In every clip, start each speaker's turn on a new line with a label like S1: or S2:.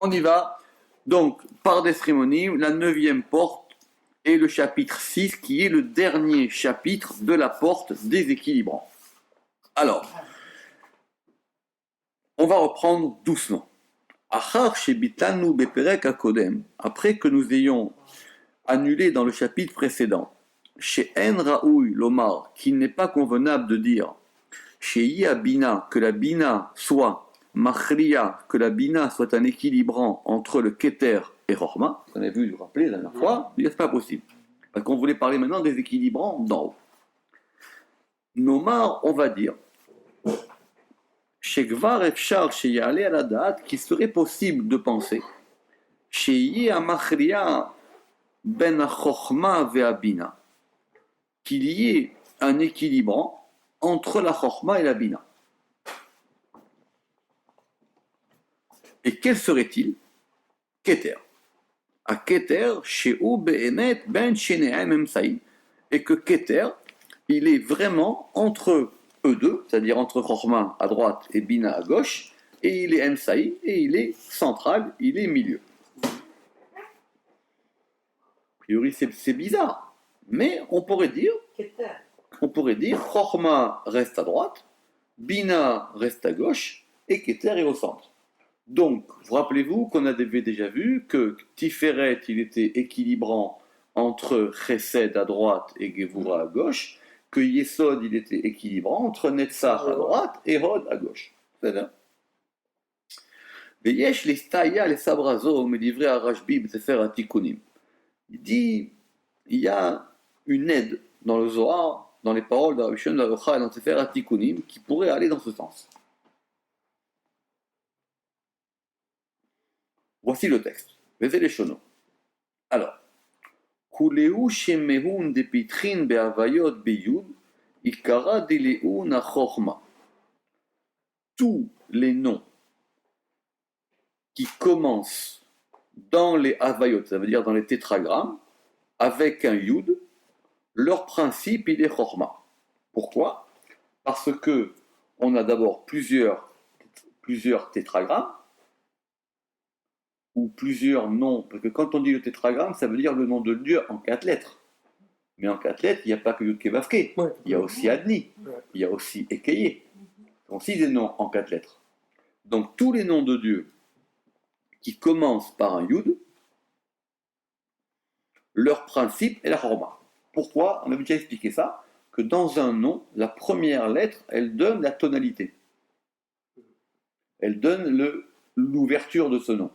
S1: On y va. Donc, par Desrimonim, la 9e porte est le chapitre 6, qui est le dernier chapitre de la porte déséquilibrant. Alors, on va reprendre doucement. Après que nous ayons annulé dans le chapitre précédent, chez En Raoui Lomar, qu'il n'est pas convenable de dire, chez Bina, que la Bina soit Machria, que la Bina soit un équilibrant entre le Keter et Chorma. On a vu, vous vous rappelez la dernière fois, c'est pas possible. Parce qu'on voulait parler maintenant des équilibrants d'en haut. Nomar, on va dire, Shekvar Efshar Sheyale à la date, qu'il serait possible de penser, Sheye Amachria Ben Chorma Ve'abina, qu'il y ait un équilibrant entre la Chorma et la Bina. Et quel serait-il? Keter. À Keter, Sheu Be'emet Ben Shenehem Emsaï. Et que Keter, il est vraiment entre eux deux, c'est-à-dire entre Chorma à droite et Bina à gauche, et il est Emsaï, et il est central, il est milieu. A priori, c'est bizarre, mais on pourrait dire Chorma reste à droite, Bina reste à gauche, et Keter est au centre. Donc, vous rappelez-vous qu'on avait déjà vu que Tiferet, il était équilibrant entre Chesed à droite et Gevura à gauche, que Yesod, il était équilibrant entre Netzach à droite et Hod à gauche. C'est ça. Veyesh les Staya, les Sabrazo, me livrer à Rashbi, Sefer Atikunim. Il dit, il y a une aide dans le Zohar, dans les paroles de Rabbi Shimon Bar Yochai et dans Sefer Atikunim, qui pourrait aller dans ce sens. Voici le texte. Vezé les Shono. Alors, Kuleu shemehun de pitrin be'avayot beyud, ikara de leun achorma. Tous les noms qui commencent dans les avayot, ça veut dire dans les tétragrammes, avec un yud, leur principe il est chorma. Pourquoi? Parce que on a d'abord plusieurs tétragrammes, ou plusieurs noms, parce que quand on dit le tétragramme, ça veut dire le nom de Dieu en 4 lettres. Mais en 4 lettres, il n'y a pas que Yud Kevavke, il y a aussi Adni, il y a aussi Ekeye. Donc 6 des noms en 4 lettres. Donc tous les noms de Dieu qui commencent par un Yud, leur principe est la Chorma. Pourquoi? On a déjà expliqué ça, que dans un nom, la première lettre, elle donne la tonalité. Elle donne l'ouverture de ce nom.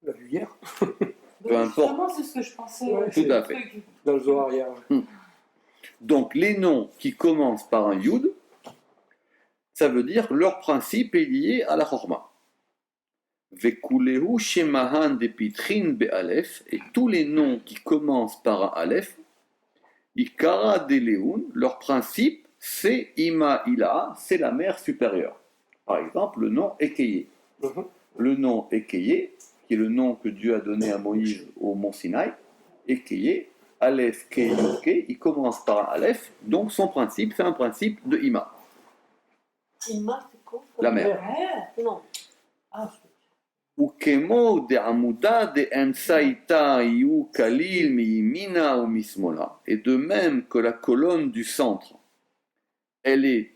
S2: La lumière.
S1: Peu importe.
S3: Justement, c'est ce que je pensais.
S2: Ouais,
S1: Tout à fait.
S2: Dans le Zohar, il y a...
S1: Donc les noms qui commencent par un Yud, ça veut dire que leur principe est lié à la Chorma. Vekulehu shemahan de pitrin be'alef, et tous les noms qui commencent par un Aleph, ikara de leun, leur principe c'est Ima Ila, c'est la mer supérieure. Par exemple, le nom Ekeye. Le nom Ekeye, qui est le nom que Dieu a donné à Moïse au mont Sinaï, Ekeye, Aleph, Kei, Kei, il commence par un Aleph, donc son principe, c'est un principe de Ima.
S3: Ima, c'est quoi?
S1: La mer.
S3: Non. Ah,
S1: Ukemo de Amuda de Ensaïta Iu Kalil Miyimina ou Mismola. Et de même que la colonne du centre, elle est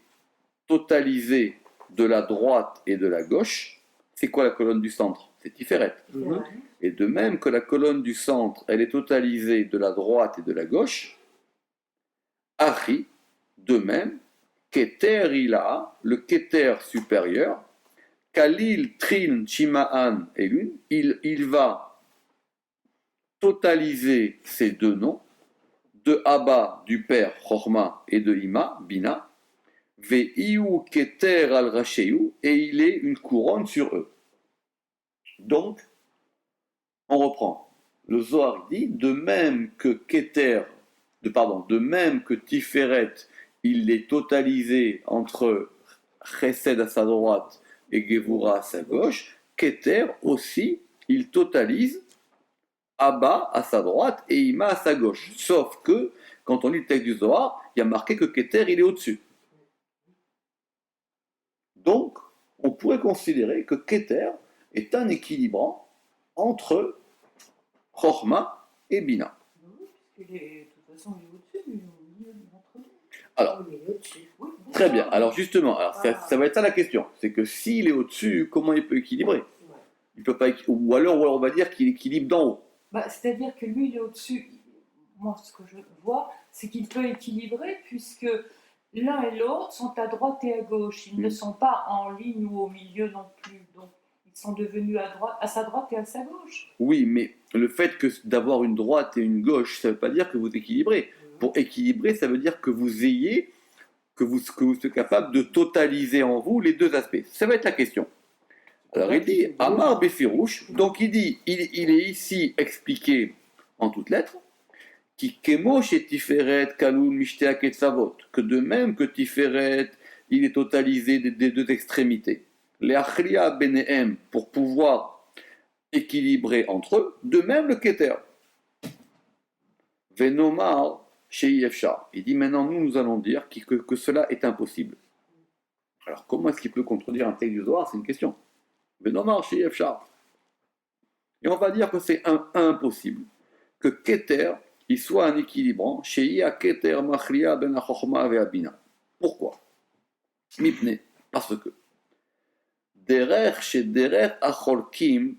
S1: totalisée de la droite et de la gauche. C'est quoi la colonne du centre? C'est Tiferet. Et de même que la colonne du centre, elle est totalisée de la droite et de la gauche, Achi, de même, Keter Ila, le Keter supérieur, Kalil Trin Chimaan Elun, il va totaliser ces deux noms, de Abba, du père Chorma, et de Ima, Bina, Ve'iu Keter al Rasheu, et il est une couronne sur eux. Donc, on reprend. Le Zohar dit, de même que Tiferet, il est totalisé entre Chesed à sa droite et Gevura à sa gauche, Keter aussi, il totalise Abba à sa droite et Ima à sa gauche. Sauf que, quand on lit le texte du Zohar, il y a marqué que Keter, il est au-dessus. Donc, on pourrait considérer que Keter, est un équilibrant entre Chokhmah et Bina.
S3: Oui, puisqu'il est, de toute façon, il est au-dessus, il est au milieu entre deux.
S1: Alors,
S3: Il est au-dessus. Oui,
S1: très bien.
S3: d'accord.
S1: Alors justement, alors ça va être ça la question. C'est que s'il est au-dessus, comment il peut équilibrer?
S3: Ouais.
S1: Il peut pas, ou alors on va dire qu'il équilibre d'en haut.
S3: Bah, c'est-à-dire que lui, il est au-dessus. Moi, ce que je vois, c'est qu'il peut équilibrer, puisque l'un et l'autre sont à droite et à gauche. Ils ne sont pas en ligne ou au milieu non plus. Donc, ils sont devenus à sa droite et à sa gauche.
S1: Oui, mais le fait que d'avoir une droite et une gauche, ça ne veut pas dire que vous équilibrez. Pour équilibrer, ça veut dire que vous ayez, que vous soyez capable de totaliser en vous les deux aspects. Ça va être la question. Alors il dit Amar Befirouche, donc il dit, il est ici expliqué en toutes lettres, qui Kemosh et Tiferet Kaloun Mishtea Ketzavot, que de même que Tiferet, il est totalisé des deux extrémités. Les Achria Benehem, pour pouvoir équilibrer entre eux, de même le Keter. Venomar Shei Efshar. Il dit maintenant, nous allons dire que cela est impossible. Alors comment est-ce qu'il peut contredire un texte du Zohar? C'est une question. Venomar Shei Efshar. Et on va dire que c'est impossible. Que Keter, il soit un équilibrant. Shei Keter Machria Ben Chochma ve Abina. Pourquoi? Mipne. Parce que Derer chez Derer Acholkim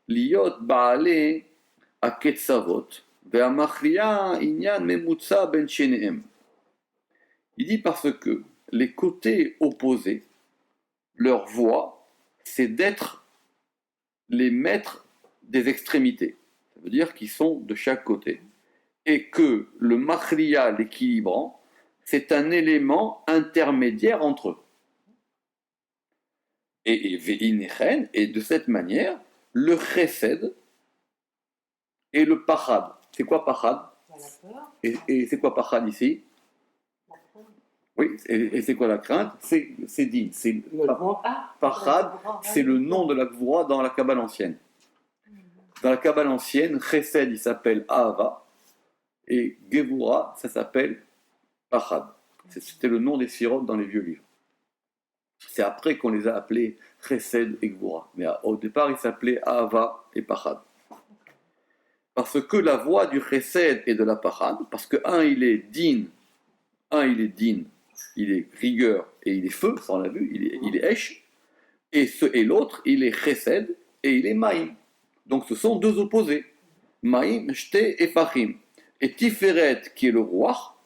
S1: Liot Baale Aketzavot. Il dit parce que les côtés opposés, leur voie, c'est d'être les maîtres des extrémités. Ça veut dire qu'ils sont de chaque côté. Et que le machria, l'équilibrant, c'est un élément intermédiaire entre eux. Et de cette manière, le chesed et le pachad. C'est quoi pachad? Et c'est quoi pachad ici? Oui, et c'est quoi la crainte? C'est din. Pachad, c'est le nom de la gvura dans la Kabbale ancienne. Dans la Kabbale ancienne, chesed, il s'appelle ahava, et gevura, ça s'appelle pachad. C'était le nom des sirotes dans les vieux livres. C'est après qu'on les a appelés chesed et gvura. Mais au départ, ils s'appelaient ahava et pachad. Parce que la voie du chesed et de la pachad, parce que il est din, il est rigueur et il est feu, ça on l'a vu, il est esh, et l'autre, il est chesed et il est maïm. Donc ce sont deux opposés. Maïm, shte et fachim. Et Tiferet, qui est le roi,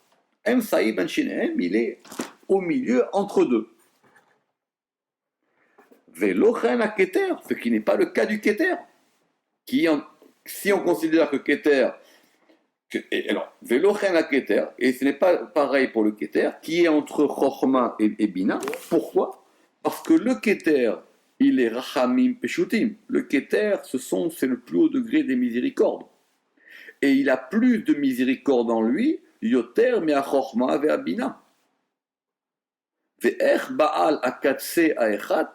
S1: Saïd ben Shinem, il est au milieu entre deux. Velochen à Keter, ce qui n'est pas le cas du Keter, si on considère que Keter, alors, Velochen à Keter, et ce n'est pas pareil pour le Keter, qui est entre Chochma et Bina. Pourquoi? Parce que le Keter, il est Rachamim Peshutim. Le Keter, c'est le plus haut degré des miséricordes. Et il a plus de miséricorde en lui, Yoter, mais à Chochma et à Bina. Ve'ech Baal Akatse Aechat,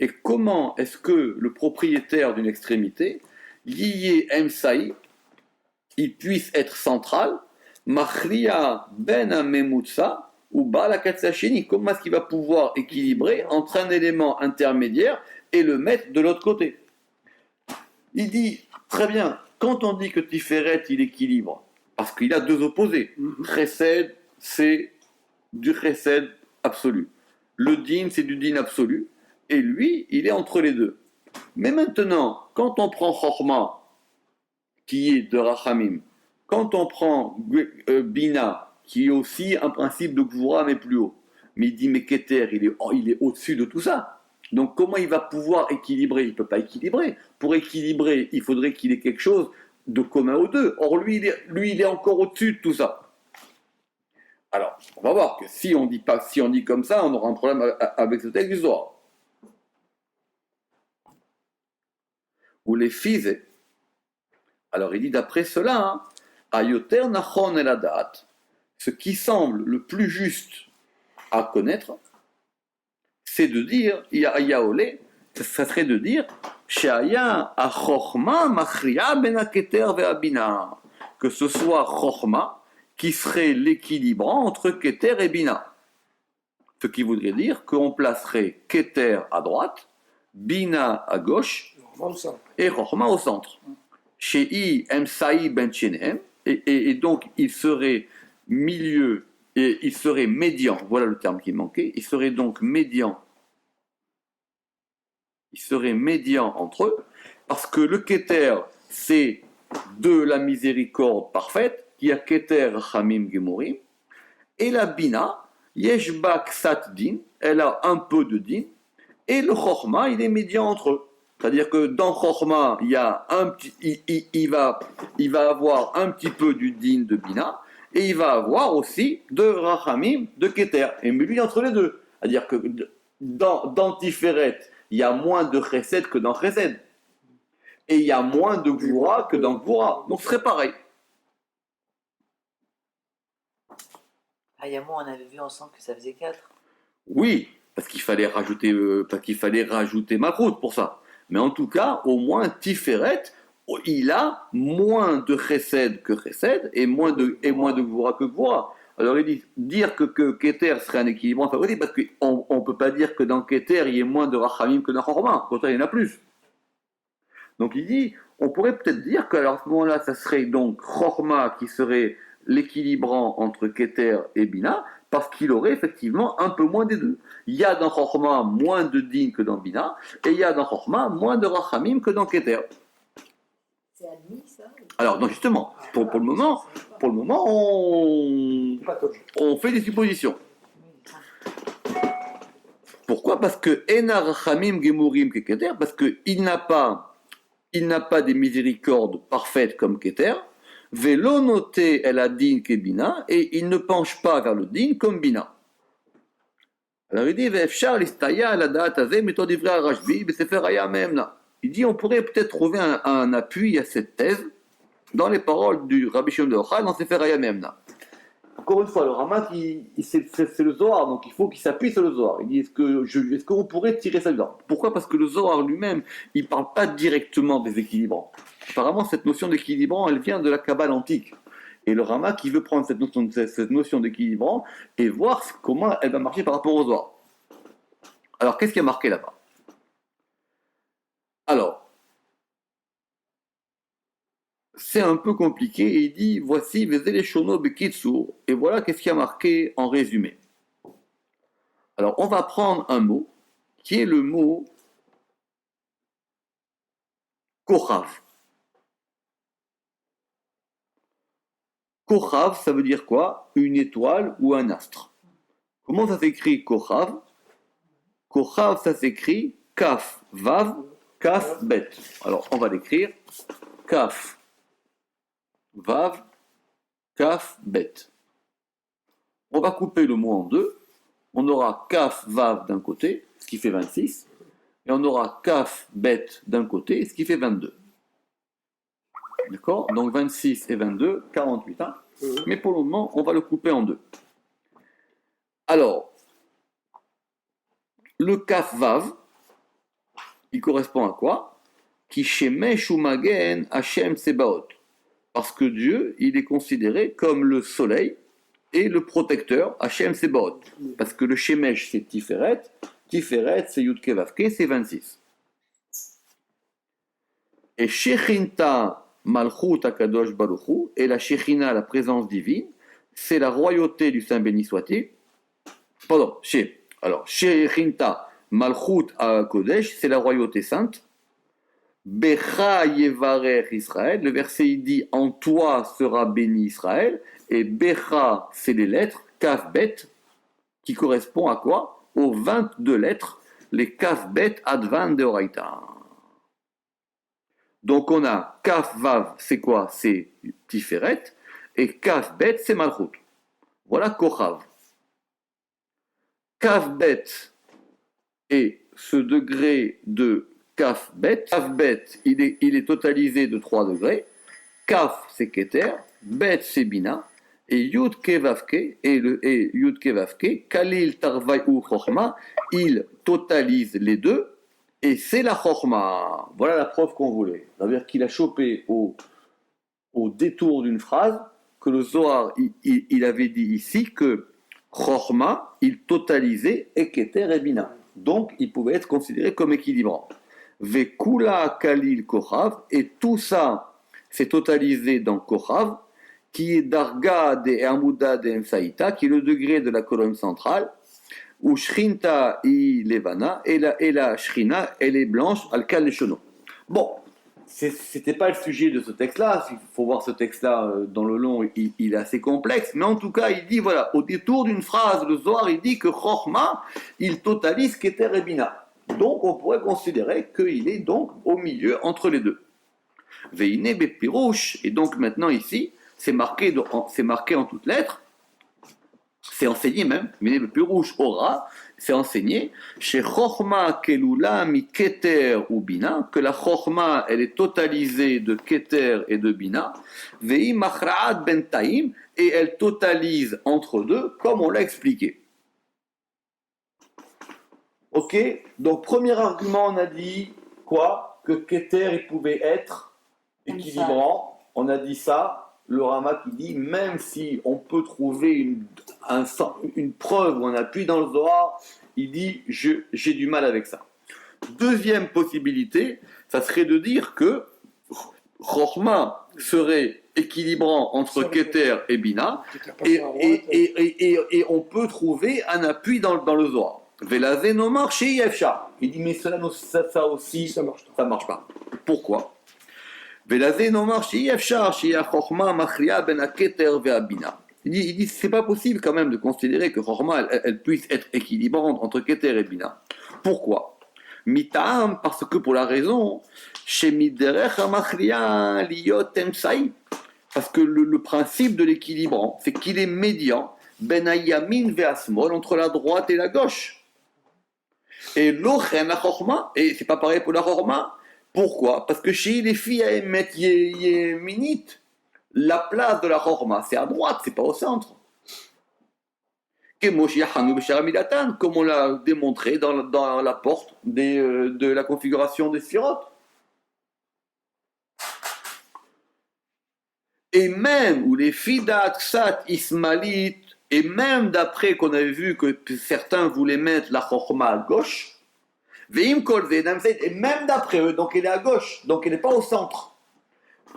S1: et comment est-ce que le propriétaire d'une extrémité, lié Emsaï, il puisse être central, Machria ben Amemutsa ou Balakatsacheni, comment est-ce qu'il va pouvoir équilibrer entre un élément intermédiaire et le mettre de l'autre côté? Il dit, très bien, quand on dit que Tiferet, il équilibre, parce qu'il a deux opposés, Chesed, c'est du Chesed absolu, le Din, c'est du Din absolu, et lui, il est entre les deux. Mais maintenant, quand on prend Chochma, qui est de Rachamim, quand on prend Bina, qui est aussi un principe de Gvura, mais plus haut, mais il dit, mais Keter, il est au-dessus de tout ça. Donc comment il va pouvoir équilibrer? Il ne peut pas équilibrer. Pour équilibrer, il faudrait qu'il ait quelque chose de commun aux deux. Or, lui, il est encore au-dessus de tout ça. Alors, on va voir que si on dit comme ça, on aura un problème avec ce texte du Zohar. Ou les fils. Alors il dit d'après cela, Ayoter Nachon el Adat, ce qui semble le plus juste à connaître, c'est de dire, Yaolé, ça serait de dire, Sheaya Achorma Machria ben Keter ve'abina, que ce soit Chorma qui serait l'équilibrant entre Keter et Bina. Ce qui voudrait dire qu'on placerait Keter à droite, Bina à gauche,
S2: Chorma au centre.
S1: et Chorma au centre. Shei Emsaï Ben Shenehem, et donc il serait milieu, et il serait médian, voilà le terme qui manquait, il serait donc médian. Il serait médian entre eux, parce que le Keter, c'est de la miséricorde parfaite, qui a Keter Chamim Gemorim, et la Bina, Yeshba Ksat Din, elle a un peu de Din, et le Chorma, il est médian entre eux. C'est-à-dire que dans Chorma, il y a un petit, il va avoir un petit peu du Din de Bina, et il va avoir aussi de Rachamim, de Keter, et lui entre les deux. C'est-à-dire que dans Tiferet, il y a moins de Chesed que dans Chesed, et il y a moins de Gvura que dans Gvura. Donc ce serait pareil.
S4: Ah, il y a moi, on avait vu ensemble que ça faisait 4.
S1: Oui, parce qu'il fallait rajouter Malchut pour ça. Mais en tout cas, au moins Tiferet, il a moins de Chesed que Chesed et moins de Gvura que Gvura. Alors il dit dire que Keter serait un équilibrant favori parce qu'on ne peut pas dire que dans Keter il y ait moins de Rachamim que dans Chorma. Au contraire, il y en a plus. Donc il dit, on pourrait peut-être dire qu'à ce moment-là, ça serait donc Chorma qui serait l'équilibrant entre Keter et Bina, parce qu'il aurait effectivement un peu moins des deux. Il y a dans Chorma moins de Din que dans Bina, et il y a dans Chorma moins de Rachamim que dans Keter.
S5: C'est admis, ça?
S1: Alors, donc justement, pour le moment, on fait des suppositions. Pourquoi? Parce que Ena Rachamim Gemurim que Keter, parce qu'il n'a pas des miséricordes parfaites comme Keter, Velo noté el adin que Bina, et il ne penche pas vers le din comme Bina. Alors il dit, Ve'efshar l'istaya la da'at hazeh méthode ivra Rashbi, besefer haya memna. Il dit, on pourrait peut-être trouver un appui à cette thèse dans les paroles du Rabbi Shimon de Yochai dans Sefer Haya Memna. Encore une fois, le Ramak, c'est le Zohar, donc il faut qu'il s'appuie sur le Zohar. Il dit, est-ce qu'on pourrait tirer ça dedans? Pourquoi? Parce que le Zohar lui-même, il ne parle pas directement des équilibrants. Apparemment, cette notion d'équilibrant, elle vient de la Kabbale antique. Et le Ramak, il veut prendre cette notion d'équilibrant et voir comment elle va marcher par rapport au Zohar. Alors, qu'est-ce qui a marqué là-bas? Alors, c'est un peu compliqué, et il dit, voici, Vezele Shono Bekitsur, et voilà qu'est-ce qui a marqué en résumé. Alors, on va prendre un mot, qui est le mot Kochav. Kochav, ça veut dire quoi? Une étoile ou un astre. Comment ça s'écrit Kochav? Kochav, ça s'écrit Kaf, Vav, Kaf, Bet. Alors, on va l'écrire Kaf, Vav, Kaf, Bet. On va couper le mot en deux. On aura Kaf, Vav d'un côté, ce qui fait 26, et on aura Kaf, Bet d'un côté, ce qui fait 22. D'accord? Donc 26 et 22, 48. Hein? Mais pour le moment, on va le couper en deux. Alors, le Kaf, Vav, il correspond à quoi? Qui shemesh umagen Hashem Tsebaot. Parce que Dieu, il est considéré comme le soleil et le protecteur Hashem Tsebaot. Parce que le shemesh, c'est Tiferet. Tiferet, c'est Yudke Vavke, c'est 26. Et Shechinta Malchut Akadosh Baruchu, et la Shechina, la présence divine, c'est la royauté du Saint béni soit-il. Pardon, Shechinta Malchut Kodesh, c'est la royauté sainte. Becha Yevarer Israël, le verset il dit en toi sera béni Israël, et Becha c'est les lettres, Kaf Bet, qui correspond à quoi? Aux 22 lettres, les Kaf Bet Advan de Oraita. Donc on a Kaf Vav, c'est quoi? C'est Tiferet, et Kaf Bet c'est Malchut. Voilà Kochav. Kaf Bet et ce degré de Kaf Bet, il est totalisé de 3 degrés. Kaf, c'est Keter, Bet, c'est Bina, et Yud Kevavke, et Yud Kevavke, Kalil Tarvayu Chochma, il totalise les deux, et c'est la Chochma. Voilà la preuve qu'on voulait. C'est-à-dire qu'il a chopé au détour d'une phrase que le Zohar, il avait dit ici que Chochma, il totalisait et Keter et Bina. Donc, il pouvait être considéré comme équilibrant. Vekula Kalil Kochav, et tout ça, c'est totalisé dans Kochav, qui est Darga de Amuda de Ensaïta, qui est le degré de la colonne centrale, où Shrinta i Levana, et la Shrina, elle est blanche, Al-Kal Leshono. Bon, c'était pas le sujet de ce texte-là, il faut voir ce texte-là dans le long, il est assez complexe, mais en tout cas, il dit, voilà, au détour d'une phrase, le Zohar, il dit que Chochma, il totalise Keter et Bina. Donc, on pourrait considérer qu'il est donc au milieu entre les deux. Veine Bepirouche, et donc maintenant ici, c'est marqué en toutes lettres, c'est enseigné même, Veine Bepirouche Ora, c'est enseigné, chez Chochma Kelula mi Keter ou Bina, que la Chochma, elle est totalisée de Keter et de Bina, Vei Machra'at Bentaim, et elle totalise entre deux, comme on l'a expliqué. Ok, donc premier argument, on a dit quoi? Que Keter, il pouvait être équilibrant. On a dit ça. Le Rama qui dit, même si on peut trouver une preuve ou un appui dans le Zohar, il dit, j'ai du mal avec ça. Deuxième possibilité, ça serait de dire que Chochma serait équilibrant entre Keter et Bina, et on peut trouver un appui dans le Zohar. Velazé nomar chez Yefcha. Il dit, mais ça aussi, ça marche pas. Pourquoi? Velazé nomar chez Yefcha, chez Chochma machria ben Keter ve Bina. Il dit, c'est pas possible quand même de considérer que Chochma, elle puisse être équilibrante entre Keter et Bina. Pourquoi? Mitam, parce que pour la raison, chez Miderech machria liot emsaï. Parce que le principe de l'équilibrant, c'est qu'il est médian, ben ayamin ve asmol, entre la droite et la gauche. Et l'ochem la chorma, et c'est pas pareil pour la chorma. Pourquoi? Parce que chez les filles à Emet Yeminit, la place de la chorma, c'est à droite, c'est pas au centre. Comme on l'a démontré dans la porte de la configuration des sphirotes. Et même où les Fidat, Ksat, Ismalit, et même d'après qu'on avait vu que certains voulaient mettre la Chochma à gauche, et même d'après eux, donc elle est à gauche, donc elle n'est pas au centre.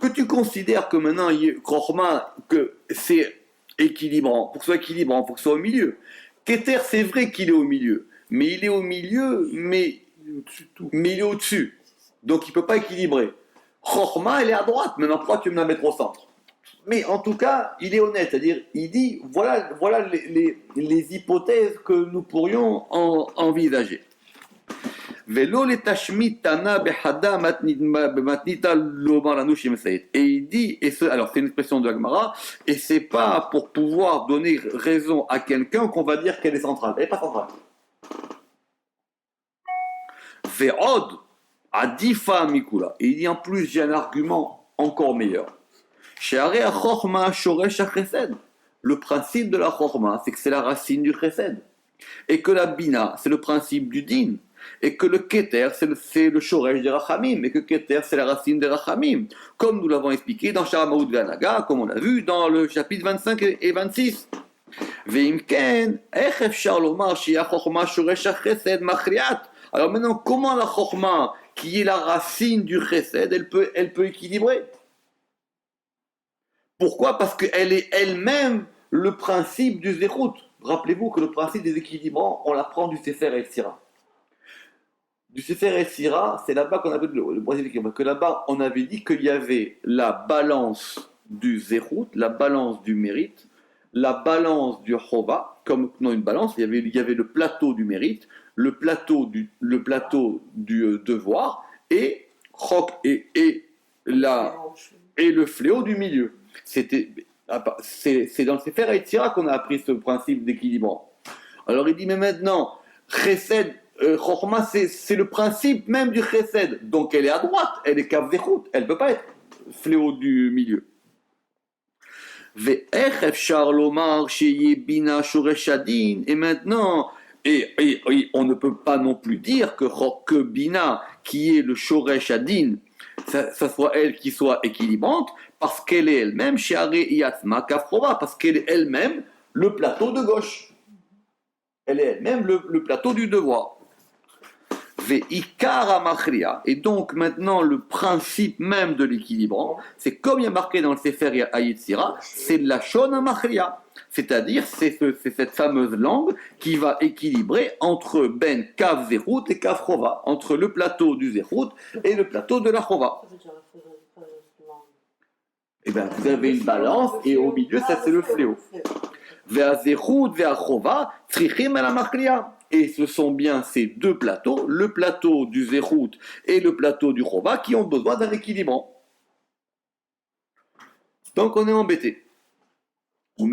S1: Que tu considères que maintenant, Chochma, que c'est équilibrant, pour que ce soit équilibrant, pour que ce soit au milieu. Keter, c'est vrai qu'il est au milieu, mais il est au milieu, mais il est au-dessus. Donc il ne peut pas équilibrer. Chochma, elle est à droite, maintenant pourquoi tu me la mettre au centre? Mais en tout cas, il est honnête, c'est-à-dire, il dit, voilà les hypothèses que nous pourrions envisager. Velo le tashmit tana behada matnita lomar lanu shemesayet. Et il dit, alors c'est une expression de la Gemara, et c'est pas pour pouvoir donner raison à quelqu'un qu'on va dire qu'elle est centrale. Elle n'est pas centrale. Ve'od adifa mikula. Et il dit en plus, j'ai un argument encore meilleur. Le principe de la chorma, c'est que c'est la racine du chesed. Et que la bina, c'est le principe du din. Et que le keter, c'est le shoresh des rachamim. Et que keter, c'est la racine des rachamim. Comme nous l'avons expliqué dans Sharamaout Ve'anaga, comme on l'a vu dans le chapitre 25 et 26. Alors maintenant, comment la chorma, qui est la racine du chesed, elle peut équilibrer? Pourquoi? Parce qu'elle est elle-même le principe du zérout. Rappelez-vous que le principe des équilibrants, on l'apprend du Sefer et Sira. Du Sefer et Sira, c'est là-bas qu'on avait le principe d'équilibre. Que là-bas, on avait dit qu'il y avait la balance du zérout, la balance du mérite, la balance du chova, comme dans une balance, il y avait le plateau du mérite, le plateau du devoir, et le fléau du milieu. C'est dans le Sefer Yetzira qu'on a appris ce principe d'équilibrant. Alors il dit, mais maintenant, Chesed, Chochma, c'est le principe même du Chesed. Donc elle est à droite, elle est Kav Zechut, elle ne peut pas être fléau du milieu. Et maintenant, et on ne peut pas non plus dire que Bina, qui est le Shoresh Adin, ça soit elle qui soit équilibrante, parce qu'elle est elle-même parce qu'elle est elle-même le plateau de gauche. Elle est elle-même le plateau du devoir. Ve'ikar amachria. Et donc maintenant le principe même de l'équilibrant, c'est comme il y a marqué dans le Sefer Hayetzira, c'est de la shon amachria. C'est-à-dire c'est cette fameuse langue qui va équilibrer entre ben kav zerut et kav chova, entre le plateau du zerut et le plateau de la chova. Et bien vous avez une balance et au milieu ça c'est le fléau. Ve'azerut ve'achova tzrichim el amachria. Et ce sont bien ces deux plateaux, le plateau du zerut et le plateau du chova, qui ont besoin d'un équilibrant. Donc on est embêté. Donc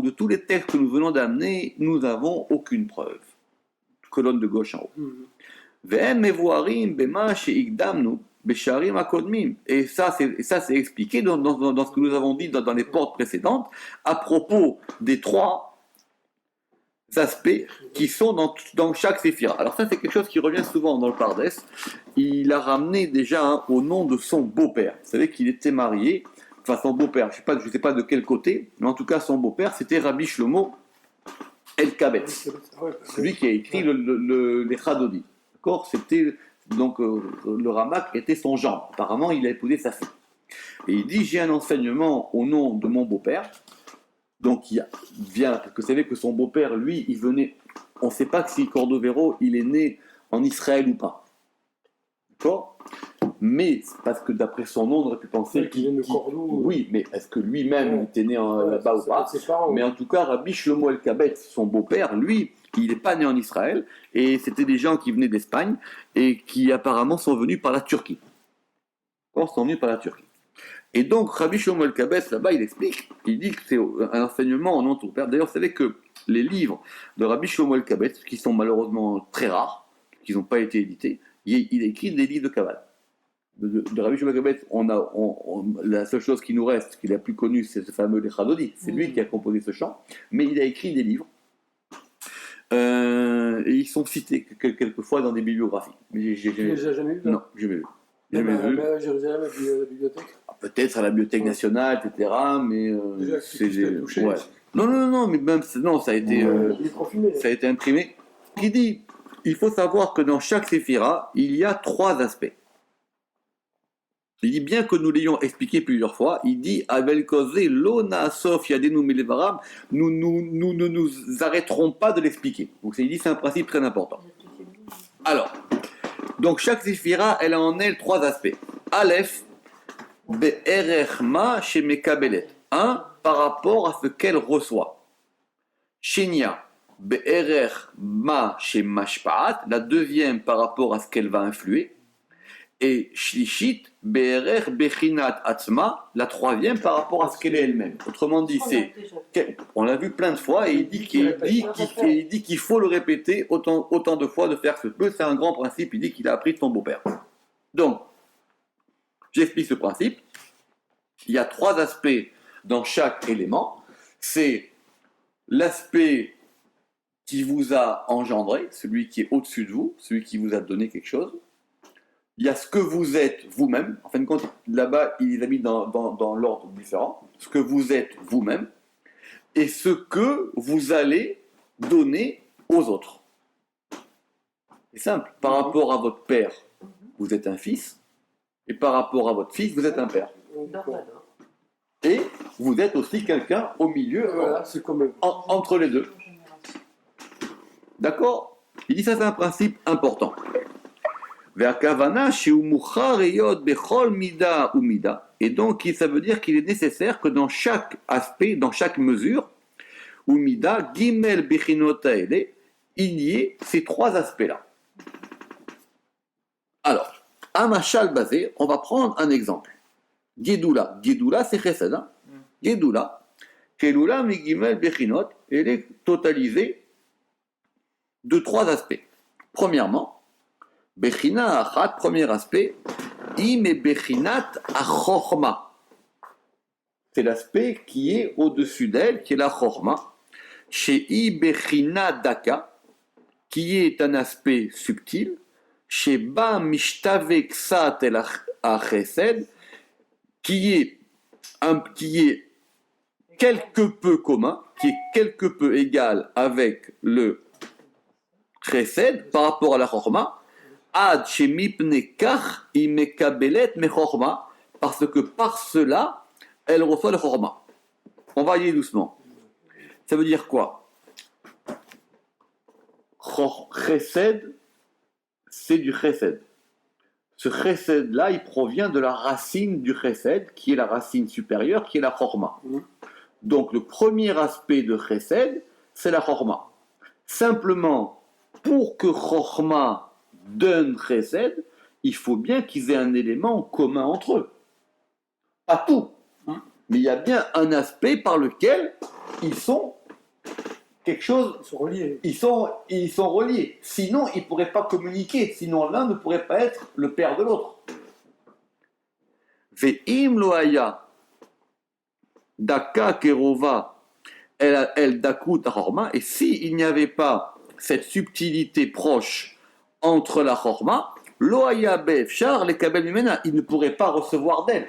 S1: de tous les textes que nous venons d'amener, nous n'avons aucune preuve. Colonne de gauche en haut. Et ça c'est expliqué dans ce que nous avons dit dans les portes précédentes à propos des trois aspects qui sont dans chaque séphira. Alors ça c'est quelque chose qui revient souvent dans le Pardes. Il a ramené déjà au nom de son beau-père. Vous savez qu'il était marié, enfin son beau-père, je ne sais pas de quel côté, mais en tout cas son beau-père c'était Rabbi Shlomo El-Kabetz, celui qui a écrit les Chadodi. D'accord ? C'était donc le Ramak était son gendre. Apparemment il a épousé sa fille. Et il dit j'ai un enseignement au nom de mon beau-père. Donc il vient, parce que vous savez que son beau-père, lui, il venait, on ne sait pas si Cordovero, il est né en Israël ou pas. D'accord ? Mais parce que d'après son nom, on aurait pu penser
S2: qu'il est de Cordoue.
S1: Oui, mais est-ce que lui-même était né là-bas ou pas ? Mais en tout cas, Rabbi Shlomo El-Kabetz, son beau-père, lui, il n'est pas né en Israël, et c'était des gens qui venaient d'Espagne, et qui apparemment sont venus par la Turquie. D'accord ? Sont venus par la Turquie. Et donc, Rabbi Shlomo El-Kabetz, là-bas, il explique, il dit que c'est un enseignement en nom de son père. D'ailleurs, vous savez que les livres de Rabbi Shlomo El-Kabetz, qui sont malheureusement très rares, qui n'ont pas été édités, il a écrit des livres de Kabbalah. De Rabbi Shlomo El-Kabetz, la seule chose qui nous reste, qui est la plus connue, c'est ce fameux Les Chadodi. C'est lui qui a composé ce chant, mais il a écrit des livres. Et ils sont cités quelquefois dans des bibliographies. Mais
S2: Tu les as jamais vus?
S1: Non, jamais vu. Jamais vu.
S2: À Jérusalem, à la bibliothèque.
S1: Peut-être à la Bibliothèque nationale, etc. Mais
S2: Déjà,
S1: c'est
S2: touché.
S1: ouais. Non, mais même non, ça a été ça a été imprimé. Il dit, il faut savoir que dans chaque séphira, il y a trois aspects. Il dit bien que nous l'ayons expliqué plusieurs fois. Il dit Abel Kozé, Lona Sof Yadenu Milevaram, nous ne nous arrêterons pas de l'expliquer. Donc il dit c'est un principe très important. Alors, donc chaque séphira, elle a en elle trois aspects. Aleph, Be'erechma chez Mekabelet. Un, par rapport à ce qu'elle reçoit. Shenia, Be'erechma chez Mashpaat. La deuxième, par rapport à ce qu'elle va influer. Et Shlishit, Be'erech Bechinat Atzma. La troisième, par rapport à ce qu'elle est elle-même. Autrement dit, on l'a vu plein de fois, et il dit qu'il faut le répéter autant de fois, de faire ce peu. C'est un grand principe, il dit qu'il a appris de son beau-père. Donc, j'explique ce principe. Il y a trois aspects dans chaque élément. C'est l'aspect qui vous a engendré, celui qui est au-dessus de vous, celui qui vous a donné quelque chose. Il y a ce que vous êtes vous-même. En fin de compte, là-bas, il les a mis dans l'ordre différent. Ce que vous êtes vous-même. Et ce que vous allez donner aux autres. C'est simple. Par rapport à votre père, vous êtes un fils. Et par rapport à votre fils, vous êtes un père. Et vous êtes aussi quelqu'un au milieu,
S2: Voilà, c'est comme
S1: entre les deux. D'accord ? Il dit ça, c'est un principe important. Et donc, ça veut dire qu'il est nécessaire que dans chaque aspect, dans chaque mesure, umida, gimel bechinotaele, il y ait ces trois aspects-là. Alors, à Machal basé, on va prendre un exemple. Gedoula. Gedoula, c'est chesed. Hein? Gedoula. Kedoula, migimel bechinot, elle est totalisée de trois aspects. Premièrement, Bechina achat, premier aspect, im et bechinat achorma. C'est l'aspect qui est au-dessus d'elle, qui est la chorma. Chez i bechina daka, qui est un aspect subtil. Chez ba mishtave ksat el achesed, qui est quelque peu commun, qui est quelque peu égal avec le chesed par rapport à la chorma, ad shemipne kach imekabelet me chorma, parce que par cela, elle reçoit le chorma. On va y aller doucement. Ça veut dire quoi? Chesed, c'est du chesed. Ce chesed-là, il provient de la racine du chesed, qui est la racine supérieure, qui est la chorma. Donc le premier aspect de chesed, c'est la chorma. Simplement, pour que chorma donne chesed, il faut bien qu'ils aient un élément commun entre eux. Pas tout, mais il y a bien un aspect par lequel ils sont quelque chose.
S2: Ils sont reliés.
S1: Ils sont reliés. Sinon, ils ne pourraient pas communiquer. Sinon, l'un ne pourrait pas être le père de l'autre. Ve'im loaya daka kerova el daku tahorma. Et s'il n'y avait pas cette subtilité proche entre la chorma, loaya be'efshar le kabel mimena, il ne pourrait pas recevoir d'elle.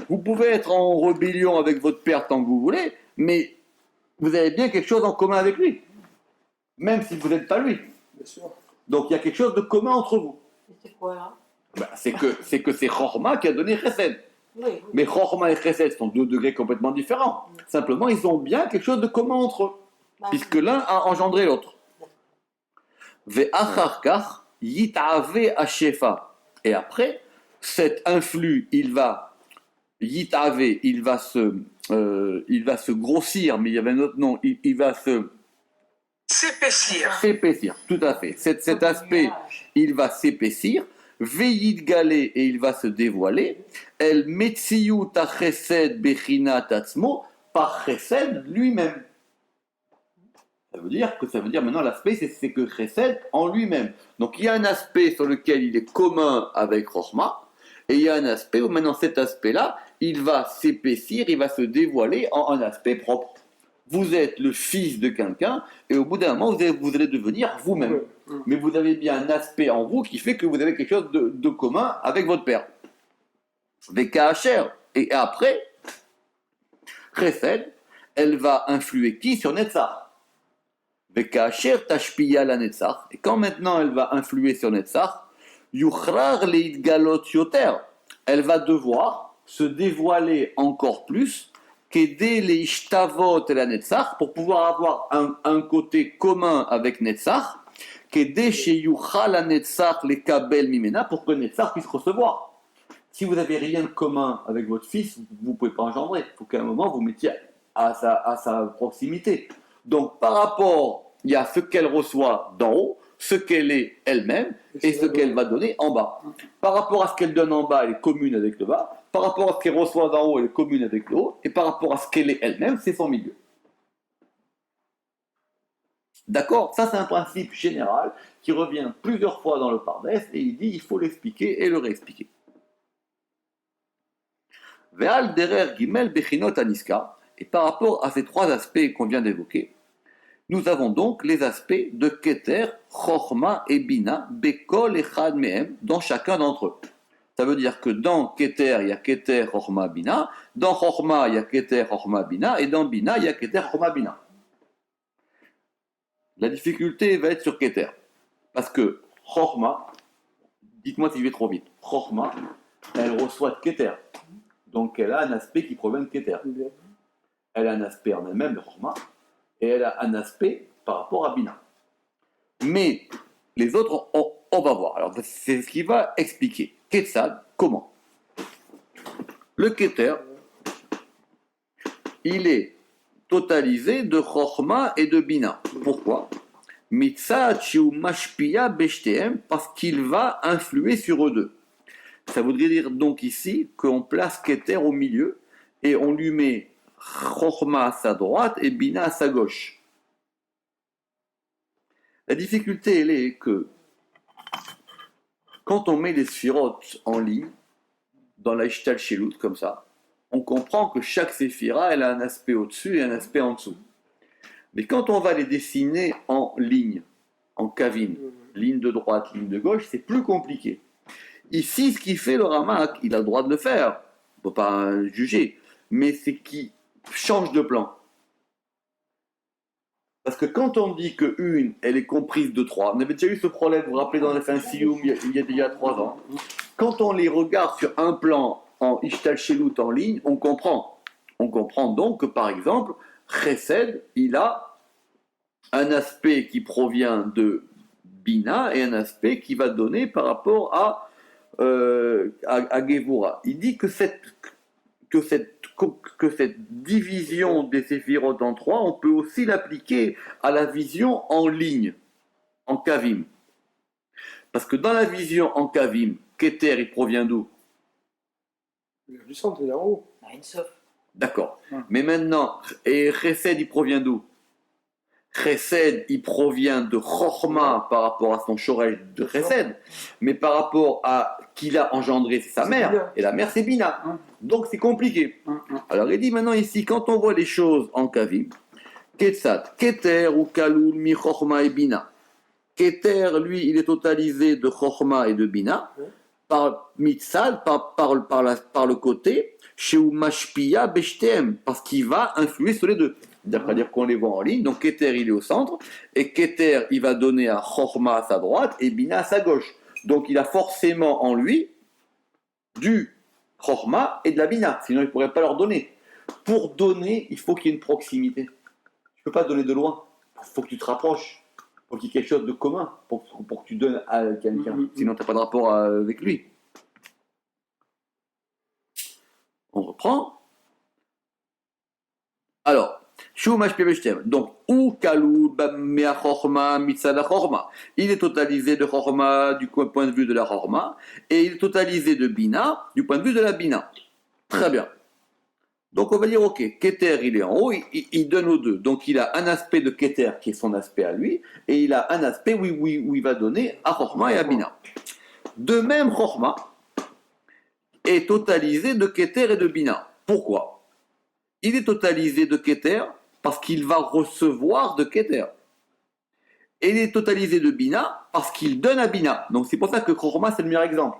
S1: Vous pouvez être en rébellion avec votre père tant que vous voulez, mais vous avez bien quelque chose en commun avec lui, même si vous n'êtes pas lui.
S2: Bien sûr.
S1: Donc il y a quelque chose de commun entre vous.
S4: C'est quoi là?
S1: C'est que c'est Chorma qui a donné Chesed.
S4: Oui, oui.
S1: Mais Chorma et Chesed sont deux degrés complètement différents. Simplement, ils ont bien quelque chose de commun entre eux,
S4: Bah,
S1: puisque l'un a engendré l'autre. Ve'achar kach yit'ave ashefa. Et après, cet influx, il va yit'ave, il va se grossir, mais il y avait un autre nom, il va se s'épaissir, tout à fait. Cet aspect, il va s'épaissir, ve'yid galé, et il va se dévoiler, el metziyu ta chesed bechina tatzmo, par chesed lui-même. Ça veut dire maintenant l'aspect, c'est que chesed en lui-même. Donc il y a un aspect sur lequel il est commun avec Chorma, et il y a un aspect où maintenant cet aspect-là, il va s'épaissir, il va se dévoiler en un aspect propre. Vous êtes le fils de quelqu'un, et au bout d'un moment, vous allez devenir vous-même. Mais vous avez bien un aspect en vous qui fait que vous avez quelque chose de commun avec votre père. Vekacher. Et après, Chesed, elle va influer qui sur Netzach? Vekacher tashpiya la Netzach. Et quand maintenant elle va influer sur Netzach, yuchrar leidgalot yoter. Elle va devoir se dévoiler encore plus qu'aider les ishtavot et la Netzach pour pouvoir avoir un côté commun avec Netzach, qu'aider chez Yuchal la Netzach les kabel mimena pour que Netzach puisse recevoir. Si vous n'avez rien de commun avec votre fils, vous ne pouvez pas engendrer. Il faut qu'à un moment vous mettiez à sa proximité. Donc par rapport, il y a ce qu'elle reçoit d'en haut, ce qu'elle est elle-même et ce qu'elle va donner en bas. Par rapport à ce qu'elle donne en bas, elle est commune avec le bas. Par rapport à ce qu'elle reçoit d'en haut, elle est commune avec le haut. Et par rapport à ce qu'elle est elle-même, c'est son milieu. D'accord? Ça, c'est un principe général qui revient plusieurs fois dans le Pardès et il dit il faut l'expliquer et le réexpliquer. Ve'al derer gimel bechinot aniska. Et par rapport à ces trois aspects qu'on vient d'évoquer, nous avons donc les aspects de Keter, Chorma et Bina, Bekol et Chad Mehem, dans chacun d'entre eux. Ça veut dire que dans Keter, il y a Keter, Chorma, Bina, dans Chorma, il y a Keter, Chorma, Bina, et dans Bina, il y a Keter, Chorma, Bina. La difficulté va être sur Keter, parce que Chorma, dites-moi si je vais trop vite, Chorma, elle reçoit de Keter, donc elle a un aspect qui provient de Keter. Elle a un aspect en elle-même de Chorma, et elle a un aspect par rapport à Bina. Mais les autres, on va voir. Alors, c'est ce qui va expliquer. Ketzad, comment? Le Keter, il est totalisé de Chorma et de Bina. Pourquoi? Mitzad shiu mashpia beshtem, parce qu'il va influer sur eux deux. Ça voudrait dire donc ici qu'on place Keter au milieu et on lui met Chorma à sa droite et Bina à sa gauche. La difficulté, elle est que quand on met les sphirotes en ligne, dans la Ishtal Shelut, comme ça, on comprend que chaque séphira, elle a un aspect au-dessus et un aspect en dessous. Mais quand on va les dessiner en ligne, en kavim, ligne de droite, ligne de gauche, c'est plus compliqué. Ici, ce qui fait le Ramak, il a le droit de le faire, on ne peut pas juger, mais c'est qu'il change de plan. Parce que quand on dit que une, elle est comprise de trois, on avait déjà eu ce problème, vous vous rappelez, dans les fin Sioum, il y a déjà 3 ans. Quand on les regarde sur un plan en Ishtalchelut en ligne, on comprend. On comprend donc que, par exemple, Chesed, il a un aspect qui provient de Bina et un aspect qui va donner par rapport à Gevura. Il dit que cette division des séphirotes en 3, on peut aussi l'appliquer à la vision en ligne, en Kavim. Parce que dans la vision en Kavim, Keter, il provient d'où?
S2: Il y a du centre, il est en haut.
S4: Rien sauf.
S1: D'accord. Mais maintenant, et Chesed, il provient d'où? Chesed, il provient de Chorma par rapport à son Shoresh de Chesed, mais par rapport à qui l'a engendré, c'est sa
S2: C'est
S1: mère,
S2: Bina.
S1: et la mère, c'est Bina. Donc c'est compliqué.
S2: Hum.
S1: Alors il dit maintenant ici, quand on voit les choses en Kavim, Ketzat, Keter ou Kalul mi Chorma et Bina. Keter, lui, il est totalisé de Chorma et de Bina, par Mitzad, par le côté, chez Mashpia Beshtem, parce qu'il va influer sur les deux. C'est-à-dire qu'on les voit en ligne, donc Keter, il est au centre, et Keter, il va donner à Chorma à sa droite, et Bina à sa gauche. Donc il a forcément en lui du Chorma et de la Bina, sinon il ne pourrait pas leur donner. Pour donner, il faut qu'il y ait une proximité. Tu ne peux pas donner de loin, il faut que tu te rapproches, il faut qu'il y ait quelque chose de commun, pour que tu donnes à quelqu'un, sinon tu n'as pas de rapport avec lui. On reprend. Alors, donc, ou Kalou Mea Chorma Mitzada Chorma. Il est totalisé de Chorma du point de vue de la Chorma, et il est totalisé de Bina du point de vue de la Bina. Très bien. Donc on va dire, ok, Keter il est en haut, il donne aux deux. Donc il a un aspect de Keter qui est son aspect à lui, et il a un aspect où il va donner à Chorma et à Bina. De même, Chorma est totalisé de Keter et de Bina. Pourquoi? Il est totalisé de Keter parce qu'il va recevoir de Keter. Et il est totalisé de Bina parce qu'il donne à Bina. Donc c'est pour ça que Chorma c'est le meilleur exemple.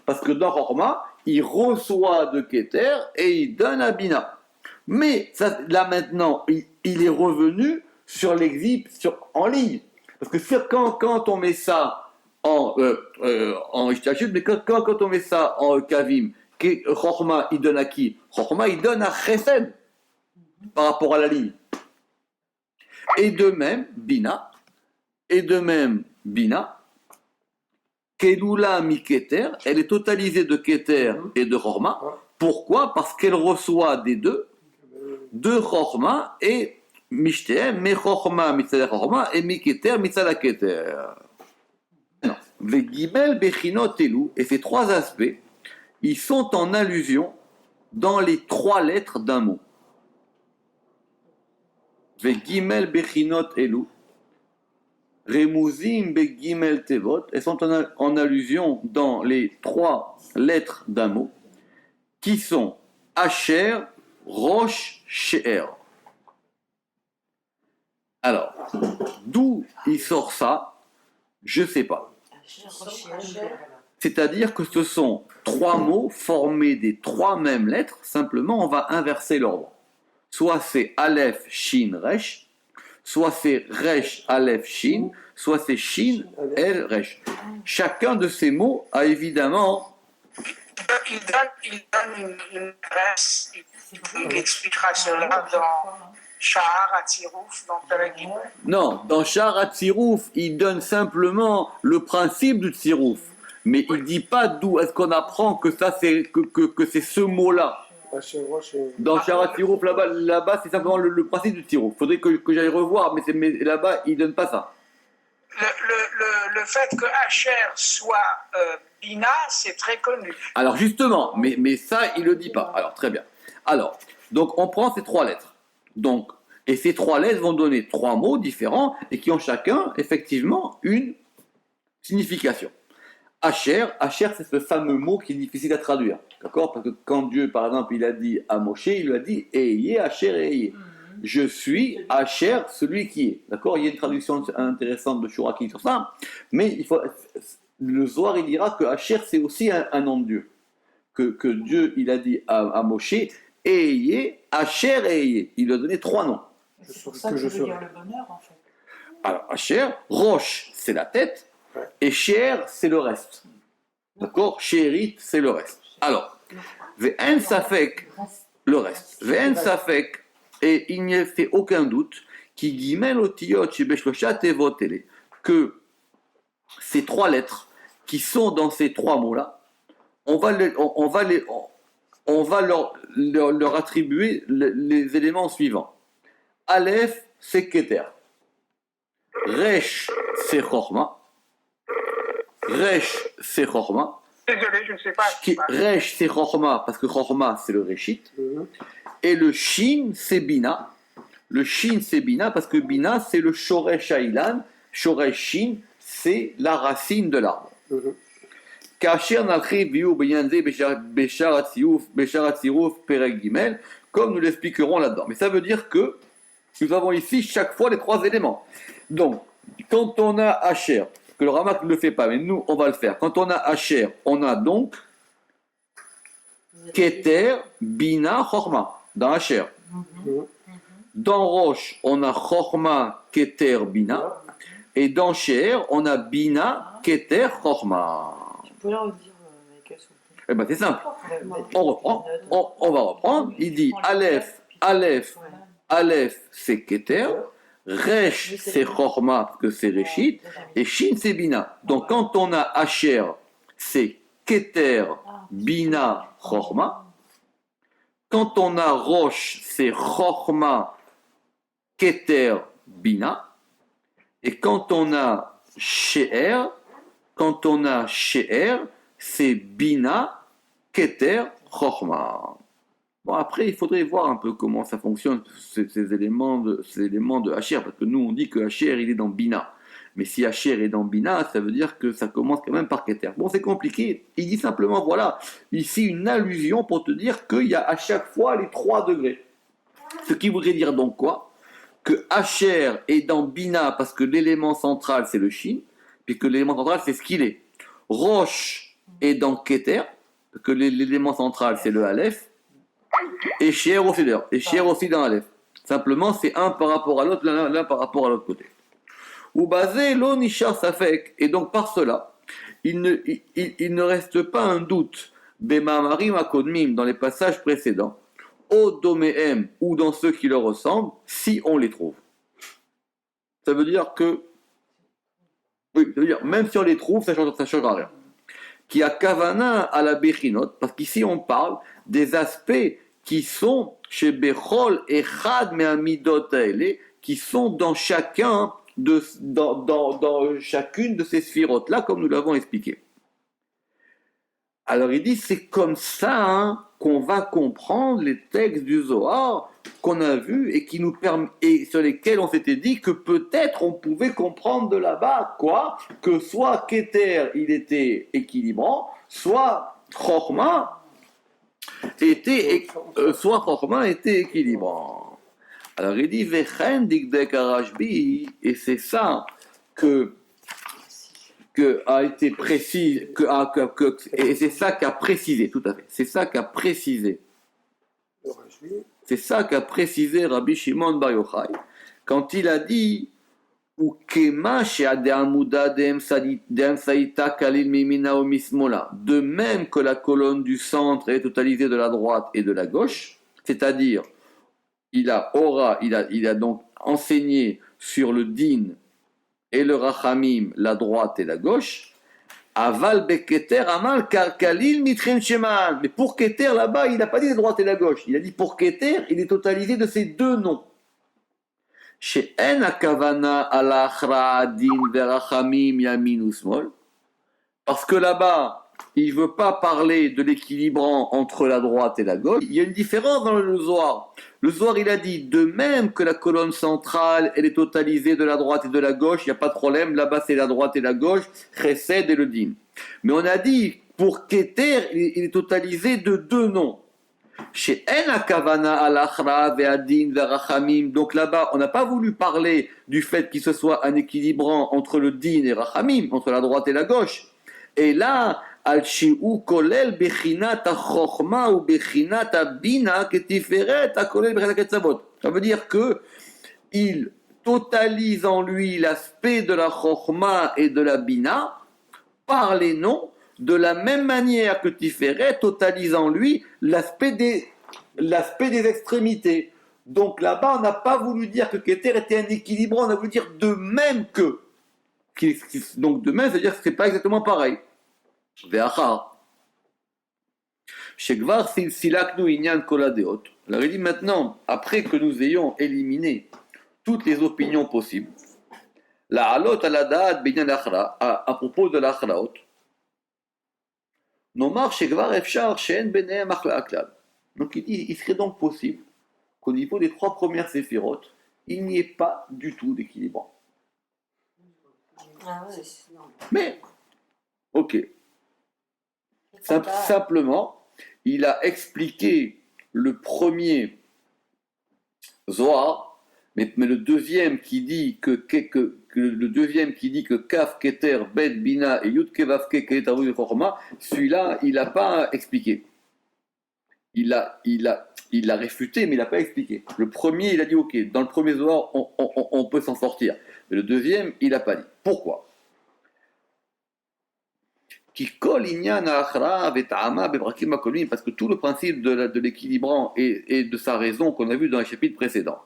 S1: Parce que dans Chorma, il reçoit de Keter et il donne à Bina. Mais ça, là maintenant, il est revenu sur l'exip en ligne. Parce que quand on met ça en Ishtachut, mais quand on met ça en Kavim, Chorma il donne à qui? Chorma il donne à Chesed par rapport à la ligne. Et de même, Bina, Kelula mi Keter, elle est totalisée de Keter et de Chorma. Pourquoi? Parce qu'elle reçoit des deux, de Chorma et Mishtem, mais Chorma mitzada Chorma et mi Keter mitzada Keter. Vegimel bechinot elu, et ces trois aspects, ils sont en allusion dans les 3 lettres d'un mot. Vegimel bechinot elu, remuzim begimel tevot, elles sont en allusion dans les 3 lettres d'un mot, qui sont Asher, Rosh, She'er. Alors, d'où il sort ça, je ne sais pas. C'est-à-dire que ce sont 3 mots formés des 3 mêmes lettres, simplement on va inverser l'ordre. Soit c'est Aleph, Shin, Resh, soit c'est Resh, Aleph, Shin, soit c'est Shin, El, Resh. Chacun de ces mots a évidemment...
S6: Il donne une adresse, il expliquera cela dans Shahar Atzirouf, dans Perek.
S1: Non, dans Shahar Atzirouf, il donne simplement le principe du Tzirouf. Mais il ne dit pas d'où est-ce qu'on apprend que ça c'est que c'est ce mot-là. Dans Shahar Atzirouf, là-bas, c'est simplement le principe du Tzirouf. Il faudrait que j'aille revoir, mais là-bas, il ne donne pas ça.
S6: Le fait que Asher soit Bina, c'est très connu.
S1: Alors justement, mais ça, il ne le dit pas. Alors très bien. Alors, donc on prend ces 3 lettres. Donc, et ces 3 lettres vont donner 3 mots différents et qui ont chacun, effectivement, une signification. Asher, c'est ce fameux mot qui est difficile à traduire. D'accord? Parce que quand Dieu, par exemple, il a dit à Moshe, il lui a dit Eyeh, Asher, Eyeh. Je suis Asher, celui qui est. D'accord? Il y a une traduction intéressante de Shuraki sur ça. Mais le Zohar, il dira que Asher, c'est aussi un nom de Dieu. Que Dieu, il a dit à Moshe Eyeh, Asher, Eyeh. Il lui a donné 3 noms.
S3: C'est pour ça que
S2: je
S3: je veux dire
S2: saurai.
S3: le bonheur, en fait.
S1: Alors, Asher, Roche, c'est la tête,
S2: Ouais.
S1: et Sher, c'est le reste. D'accord? Sherit, c'est le reste. Alors, Ve'en Safek, le reste. Ve'en Safek, et il n'y a fait aucun doute, qui Gimel Otiyot Shebeshlosha Tevot Tele, que ces trois lettres qui sont dans ces trois mots-là, on va leur attribuer les éléments suivants. Aleph, c'est Keter. Resh, c'est Chorma. Resh, c'est Chorma.
S6: Désolé, je ne sais pas.
S1: Resh, c'est Chorma, parce que Chorma, c'est le Reshit.
S2: Mhm.
S1: Et le Shin, c'est Bina. Le Shin, c'est Bina, parce que Bina, c'est le Shoresh Ailan. Shoresh Shin, c'est la racine de l'arbre.
S2: Mhm.
S1: Kasher Nachri Biou Beyanze Beshar Atziruf Perek Gimel, comme nous l'expliquerons là-dedans. Mais ça veut dire que nous avons ici chaque fois les trois éléments. Donc, quand on a Asher, que le Ramak ne le fait pas, mais nous, on va le faire. Quand on a Asher, on a donc Keter, Bina, Chorma, dans Asher.
S2: Mhm.
S1: Dans Roche, on a Chorma, Keter, Bina. Et dans Sher, on a Bina, Keter, Chorma.
S4: Tu peux leur dire avec s'il vous plaît.
S1: Eh ben, c'est simple.
S4: Ouais,
S1: On reprend, on va reprendre. Il dit Aleph, Aleph,
S4: ouais.
S1: Aleph, c'est Keter. Resh, c'est Chorma, parce que c'est Reshit. Et Shin, c'est Bina. Donc, quand on a Asher, c'est Keter, Bina, Chorma. Quand on a Roche, c'est Chorma, Keter, Bina. Et quand on a She'er, c'est Bina, Keter, Chorma. Bon, après, il faudrait voir un peu comment ça fonctionne, ces éléments de Asher, parce que nous, on dit que Asher, il est dans Bina. Mais si Asher est dans Bina, ça veut dire que ça commence quand même par Keter. Bon, c'est compliqué. Il dit simplement, voilà, ici une allusion pour te dire qu'il y a à chaque fois les 3 degrés. Ce qui voudrait dire donc quoi? Que Asher est dans Bina parce que l'élément central, c'est le Shin, puisque l'élément central, c'est ce qu'il est. Roche est dans Keter, parce que l'élément central, c'est le Aleph, et Sher aussi d'ailleurs, et Sher aussi dans Aleph. Simplement, c'est un par rapport à l'autre, l'un par rapport à l'autre côté. Ou basé lo nishar safek, et donc par cela, il ne reste pas un doute bemamarim akodmim dans les passages précédents, au doméem ou dans ceux qui leur ressemblent, si on les trouve. Ça veut dire que, oui, ça veut dire même si on les trouve, ça ne changera rien. Qui a kavana à la bechinot, parce qu'ici on parle des aspects qui sont chez Bechol et Chad Mehamidot Aele, qui sont dans chacune de ces sphirotes là, comme nous l'avons expliqué. Alors il dit, c'est comme ça qu'on va comprendre les textes du Zohar qu'on a vus et qui nous et sur lesquels on s'était dit que peut-être on pouvait comprendre de là-bas quoi, que soit Keter il était équilibrant, soit Chorma était équilibrant. Alors il dit Vechen dikdek arashbi, et c'est ça que a été précisé, et c'est ça qu'a précisé, tout à fait, c'est ça qu'a précisé Rabbi Shimon Bar Yochai, quand il a dit ou kema she'ade'amuda de'emsaïta kalil mimina o mismola, de même que la colonne du centre est totalisée de la droite et de la gauche, c'est-à-dire il a donc enseigné sur le din et le rachamim, la droite et la gauche. Aval beketer amal kalil mitrim sheman. Mais pour Keter là-bas, il n'a pas dit la droite et la gauche. Il a dit pour Keter, il est totalisé de ces deux noms. She'en akavana ala achra din verachamim yamin usmol. Parce que là-bas, il ne veut pas parler de l'équilibrant entre la droite et la gauche. Il y a une différence dans le Zohar. Le Zohar, il a dit, de même que la colonne centrale, elle est totalisée de la droite et de la gauche, il n'y a pas de problème, là-bas c'est la droite et la gauche, Chesed et le Din. Mais on a dit, pour Keter, il est totalisé de deux noms. Chez En Akavana al-Achra ve'adin ve'rachamim. Donc là-bas, on n'a pas voulu parler du fait qu'il se soit un équilibrant entre le Din et Rachamim, entre la droite et la gauche. Et là, al-shi'u kolel bechinat ha-chochma ou bechinat ha-bina ketiferet ha-kolel bechinat ha-ketzavot. Ça veut dire que il totalise en lui l'aspect de la Chokhma et de la Bina par les noms, de la même manière que Tiferet totalise en lui l'aspect des extrémités. Donc là-bas, on n'a pas voulu dire que Keter était un équilibrant, on a voulu dire de même que. Donc de même, c'est-à-dire que ce n'est pas exactement pareil. Ve'achar. Shekvar silaknu inyan koladeot. Alors il dit maintenant, après que nous ayons éliminé toutes les opinions possibles, la halot ala da'at binyan achra, à propos de l'achraot, nomar shekvar efshar she'en benehem achla aklal. Donc il dit, il serait donc possible qu'au niveau des trois premières séphirotes, il n'y ait pas du tout d'équilibre.
S5: Ah ouais.
S1: Mais, ok, simplement, il a expliqué le premier Zohar, mais le deuxième qui dit que le deuxième qui dit que Kaf, Keter, Bet, Bina et Yud Kevavke, Keter, et Chorma, celui-là, il n'a pas expliqué. Il l'a réfuté, mais il n'a pas expliqué. Le premier, il a dit ok, dans le premier Zohar, on peut s'en sortir. Mais le deuxième, il n'a pas dit. Pourquoi? Parce que tout le principe de l'équilibrant et de sa raison qu'on a vu dans les chapitres précédents,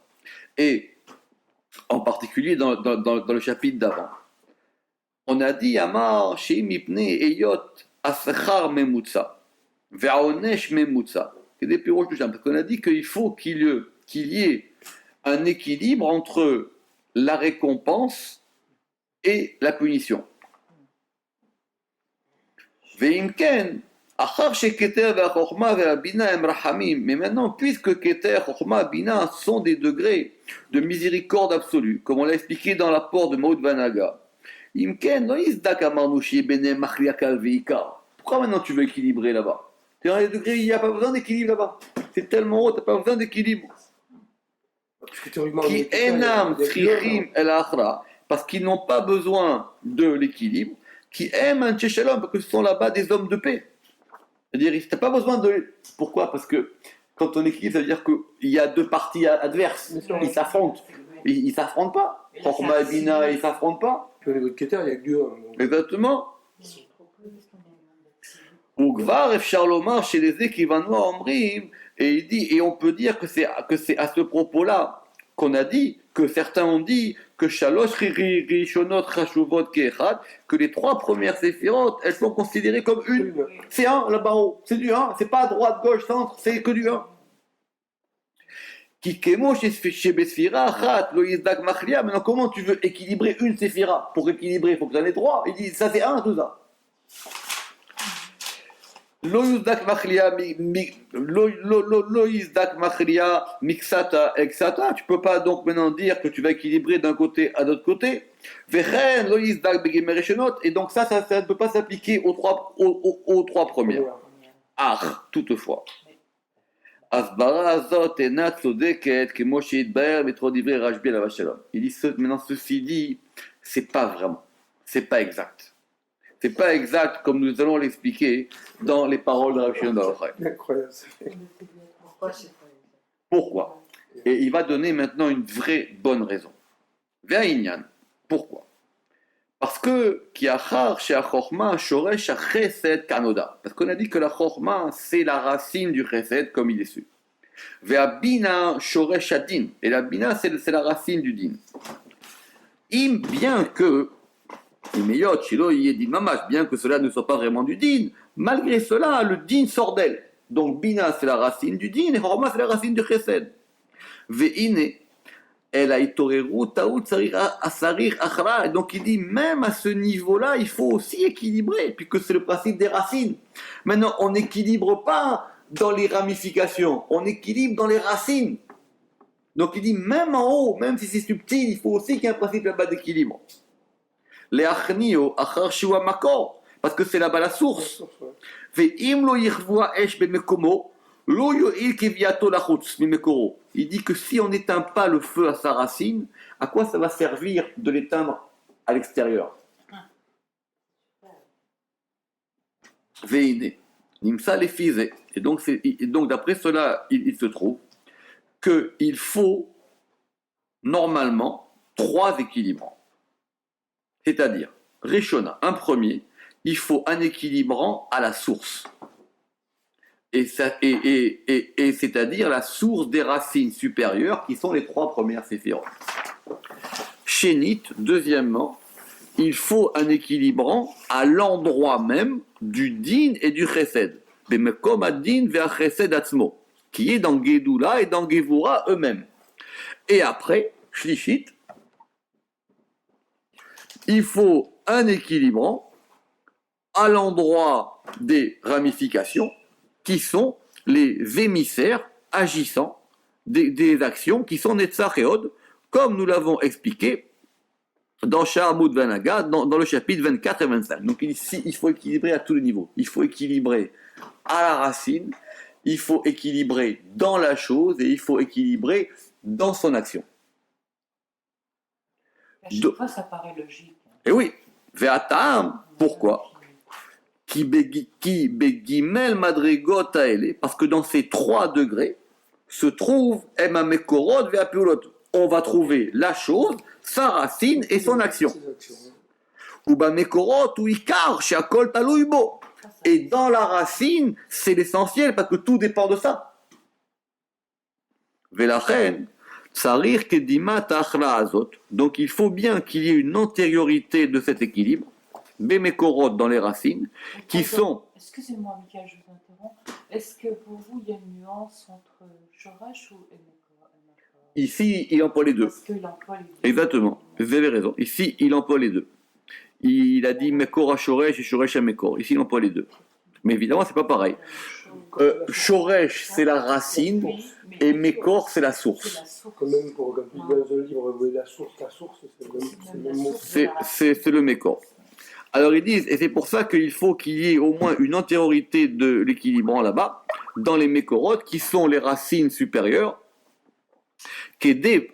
S1: et en particulier dans le chapitre d'avant, on a dit Amar Sheim Ipne Eyot Asechar Memutsa Ve'aonesh Memutsa, parce qu'on a dit qu'il faut qu'il y ait un équilibre entre la récompense et la punition. Ve'imken, achar sheketer ve'achorma ve'abina em rachamim. Mais maintenant, puisque keter, chorma, bina sont des degrés de miséricorde absolue, comme on l'a expliqué dans l'apport de Maud Vanaga, imken, no izdak amarnu she'bene machliakal ve'ikar. Pourquoi maintenant tu veux équilibrer là-bas? T'es dans les degrés, il n'y a pas besoin d'équilibre là-bas. C'est tellement haut, tu n'as pas besoin d'équilibre. Qui enam trichim el achra, parce qu'ils n'ont pas besoin de l'équilibre. Qui aiment un tchéchalom, parce que ce sont là-bas des hommes de paix. C'est-à-dire, tu n'as pas besoin de. Pourquoi? Parce que quand on équilibre, ça veut dire qu'il y a deux parties adverses. Ils s'affrontent. Ils ne s'affrontent pas. Chorma et Bina, ils ne s'affrontent pas.
S2: Puis au niveau de Keter, il n'y a que Dieu.
S1: Exactement. Ou Gvar Efshar Lomar chez les Ekivanoa Omrim, et il dit, et on peut dire que c'est à ce propos-là qu'on a dit, que certains ont dit que Shalosh Rishonot Chashuvot Keechad, que les trois premières séphirotes, elles sont considérées comme une. C'est un là-bas haut, c'est du un, c'est pas à droite, gauche, centre, c'est que du un. Kikemo chez Besfira, Achat, Lo Yizdak Machlia, maintenant comment tu veux équilibrer une séphira? Pour équilibrer, il faut que tu en aies trois. Il dit, ça c'est un, tout ça. Lo yizdak machlia mixata exata. Tu peux pas donc maintenant dire que tu vas équilibrer d'un côté à l'autre côté. Vechen lo yizdak begemereshonot. Et donc ça ne peut pas s'appliquer aux trois premières. Toutefois. Asbara azot enat tzodeket kemo sheitbaer metro divrei Rashbi alav shalom. Il dit maintenant ceci dit, c'est pas vraiment, c'est pas exact. C'est pas exact comme nous allons l'expliquer dans les paroles de Rav Shimon bar Yochai.
S2: Incroyable.
S5: Pourquoi c'est pas
S1: Pourquoi? Et il va donner maintenant une vraie bonne raison. Ve'inyan. Pourquoi? Parce que kiachar she'achorma shoresh hachesed kanoda. Parce qu'on a dit que la chorma c'est la racine du chesed comme il est su. Ve'abina shoresh adin. Et la bina c'est la racine du din. Bien que bien que cela ne soit pas vraiment du din, malgré cela, le din sort d'elle. Donc, bina, c'est la racine du din, et chorma, c'est la racine du chesed. Ve'ine, elle a itoreru taout sarir achra. Et donc, il dit, même à ce niveau-là, il faut aussi équilibrer, puisque c'est le principe des racines. Maintenant, on n'équilibre pas dans les ramifications, on équilibre dans les racines. Donc, il dit, même en haut, même si c'est subtil, il faut aussi qu'il y ait un principe là-bas d'équilibre. Les achnio achar shua makor, parce que c'est là-bas la source. Ve'im lo yichvoa esh bemekomo, lo yo'il keviato lachutz mimekoro. Il dit que si on n'éteint pas le feu à sa racine, à quoi ça va servir de l'éteindre à l'extérieur? Ve'ine nimsa lefize. Et donc d'après cela, il se trouve qu'il faut normalement 3 équilibrants. C'est-à-dire, Rishona, un premier, il faut un équilibrant à la source. Et c'est-à-dire la source des racines supérieures qui sont les 3 premières séphirotes. Shénit, deuxièmement, il faut un équilibrant à l'endroit même du din et du chesed. Bemekom ad-din ve'al chesed atzmo, qui est dans Gedula et dans Gevura eux-mêmes. Et après, Shlishit, il faut un équilibrant à l'endroit des ramifications qui sont les émissaires agissants des actions qui sont Netzach et Od, comme nous l'avons expliqué dans Sha'armut Vanaga, dans le chapitre 24 et 25. Donc ici, il faut équilibrer à tous les niveaux. Il faut équilibrer à la racine, il faut équilibrer dans la chose et il faut équilibrer dans son action.
S3: À chaque fois, ça paraît logique.
S1: Et oui, Ve'atam, pourquoi Qui begimel madrigot aele, parce que dans ces 3 degrés se trouve Ema Mekorot ve'apulot. On va trouver la chose, sa racine et son action.
S2: Ses actions.
S1: Ou ba Mekorot ou Ikar, Shakol Talouibo. Et dans la racine, c'est l'essentiel parce que tout dépend de ça. Velachen, Tsarir Kedima Tachla Azot. Donc il faut bien qu'il y ait une antériorité de cet équilibre, Bemekorot dans les racines, qui sont.
S3: Excusez-moi, Michael, je vous interromps. Est-ce que pour vous, il y a une nuance entre Shorash ou Emekor?
S1: Ici, il emploie les deux.
S3: Parce qu'il emploie les deux.
S1: Exactement, vous avez raison. Ici, il emploie les deux. Il a dit Mekor à Shoresh et Shoresh à Mekor. Ici, il emploie les deux. Mais évidemment, c'est pas pareil. Shoresh, c'est la racine,
S3: Oui, mais
S1: et Mekor, c'est la
S3: c'est
S1: source.
S3: la source.
S2: Quand même, comme tu dis dans un livre, la source, c'est le même mot.
S1: C'est le Mekor. Alors, ils disent, et c'est pour ça qu'il faut qu'il y ait au moins une antériorité de l'équilibrant là-bas, dans les Mekorot, qui sont les racines supérieures,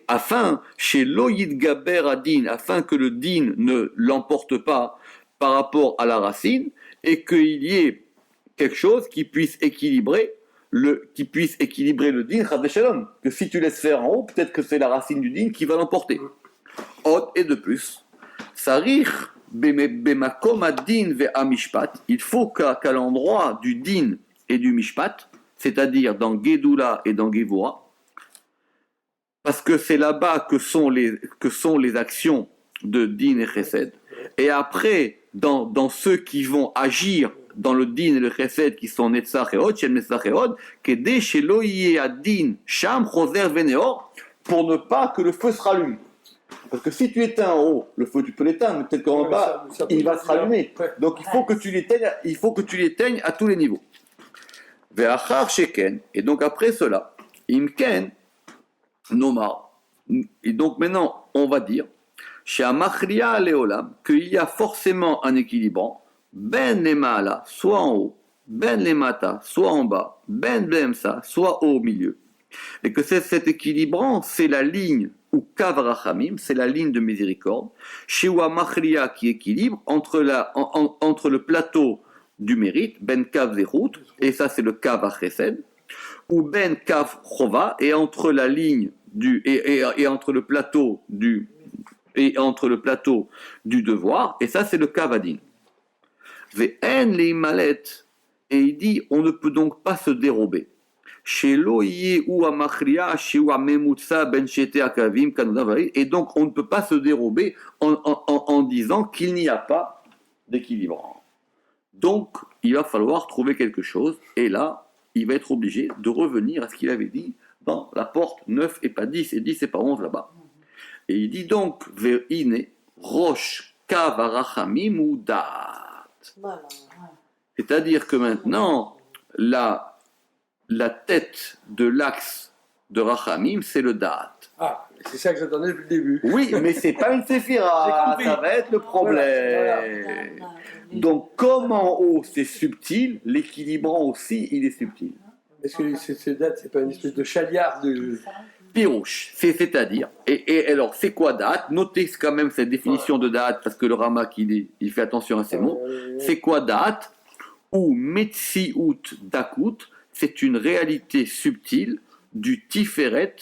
S1: afin, chez Loïd Gaber Adin, afin que le din ne l'emporte pas par rapport à la racine, et qu'il y ait quelque chose qui puisse équilibrer le din, Chas v'Shalom. Que si tu laisses faire en haut, peut-être que c'est la racine du din qui va l'emporter. Et de plus, Sarich bemakom ad-din ve'amishpat, il faut qu'à l'endroit du din et du mishpat, c'est-à-dire dans Gedula et dans Gevura, parce que c'est là-bas que sont les actions de din et chesed. Et après, dans ceux qui vont agir dans le din et le chesed, qui sont netzach et od, shem netzach et od, kedé shelo yeh ad-din sham choser veneor, pour ne pas que le feu se rallume. Parce que si tu éteins en haut, le feu tu peux l'éteindre, mais peut-être qu'en bas, il va se rallumer. Donc il faut que tu l'éteignes à tous les niveaux. Ve'achar sheken, et donc après cela, imken, Nomar. Et donc maintenant, on va dire, chez Amachria Leolam, qu'il y a forcément un équilibrant, ben lemala, soit en haut, ben lemata, soit en bas, ben blemsa, soit au milieu. Et que cet équilibrant, c'est la ligne, ou kavrachamim, c'est la ligne de miséricorde, chez Amachria qui équilibre entre le plateau du mérite, ben kav zerut, et ça c'est le kav achesed, ou ben kav chova, et entre la ligne et entre le plateau du devoir, et ça c'est le kavadin. Ve'en leimalet, et il dit on ne peut donc pas se dérober. Chez loye ou amachria, chez ou amemutsa ben shete akavim kanudavaï, et donc on ne peut pas se dérober en disant qu'il n'y a pas d'équilibrant. Donc il va falloir trouver quelque chose, et là il va être obligé de revenir à ce qu'il avait dit dans la porte 9 et pas 10, et 10 et pas 11 là-bas. Et il dit donc, Ve'ine, Rosh, Kavarachamim ou Da'at.
S4: Voilà.
S1: C'est-à-dire que maintenant, la tête de l'axe de Rachamim, c'est le Da'at.
S2: Ah, c'est ça que j'attendais depuis le début.
S1: Oui, mais c'est pas une séphira,
S2: J'ai compris.
S1: ça va être le problème.
S4: Voilà.
S1: Donc, comme en haut c'est subtil, l'équilibrant aussi, il est subtil.
S2: Est-ce que cette date, c'est pas une espèce de chaliard de...
S1: Pirouche, c'est-à-dire, et alors c'est quoi date? Notez quand même cette définition de date parce que le Ramak il fait attention à ces mots. C'est quoi date? Ou Metsiout Dakut, c'est une réalité subtile du Tiferet,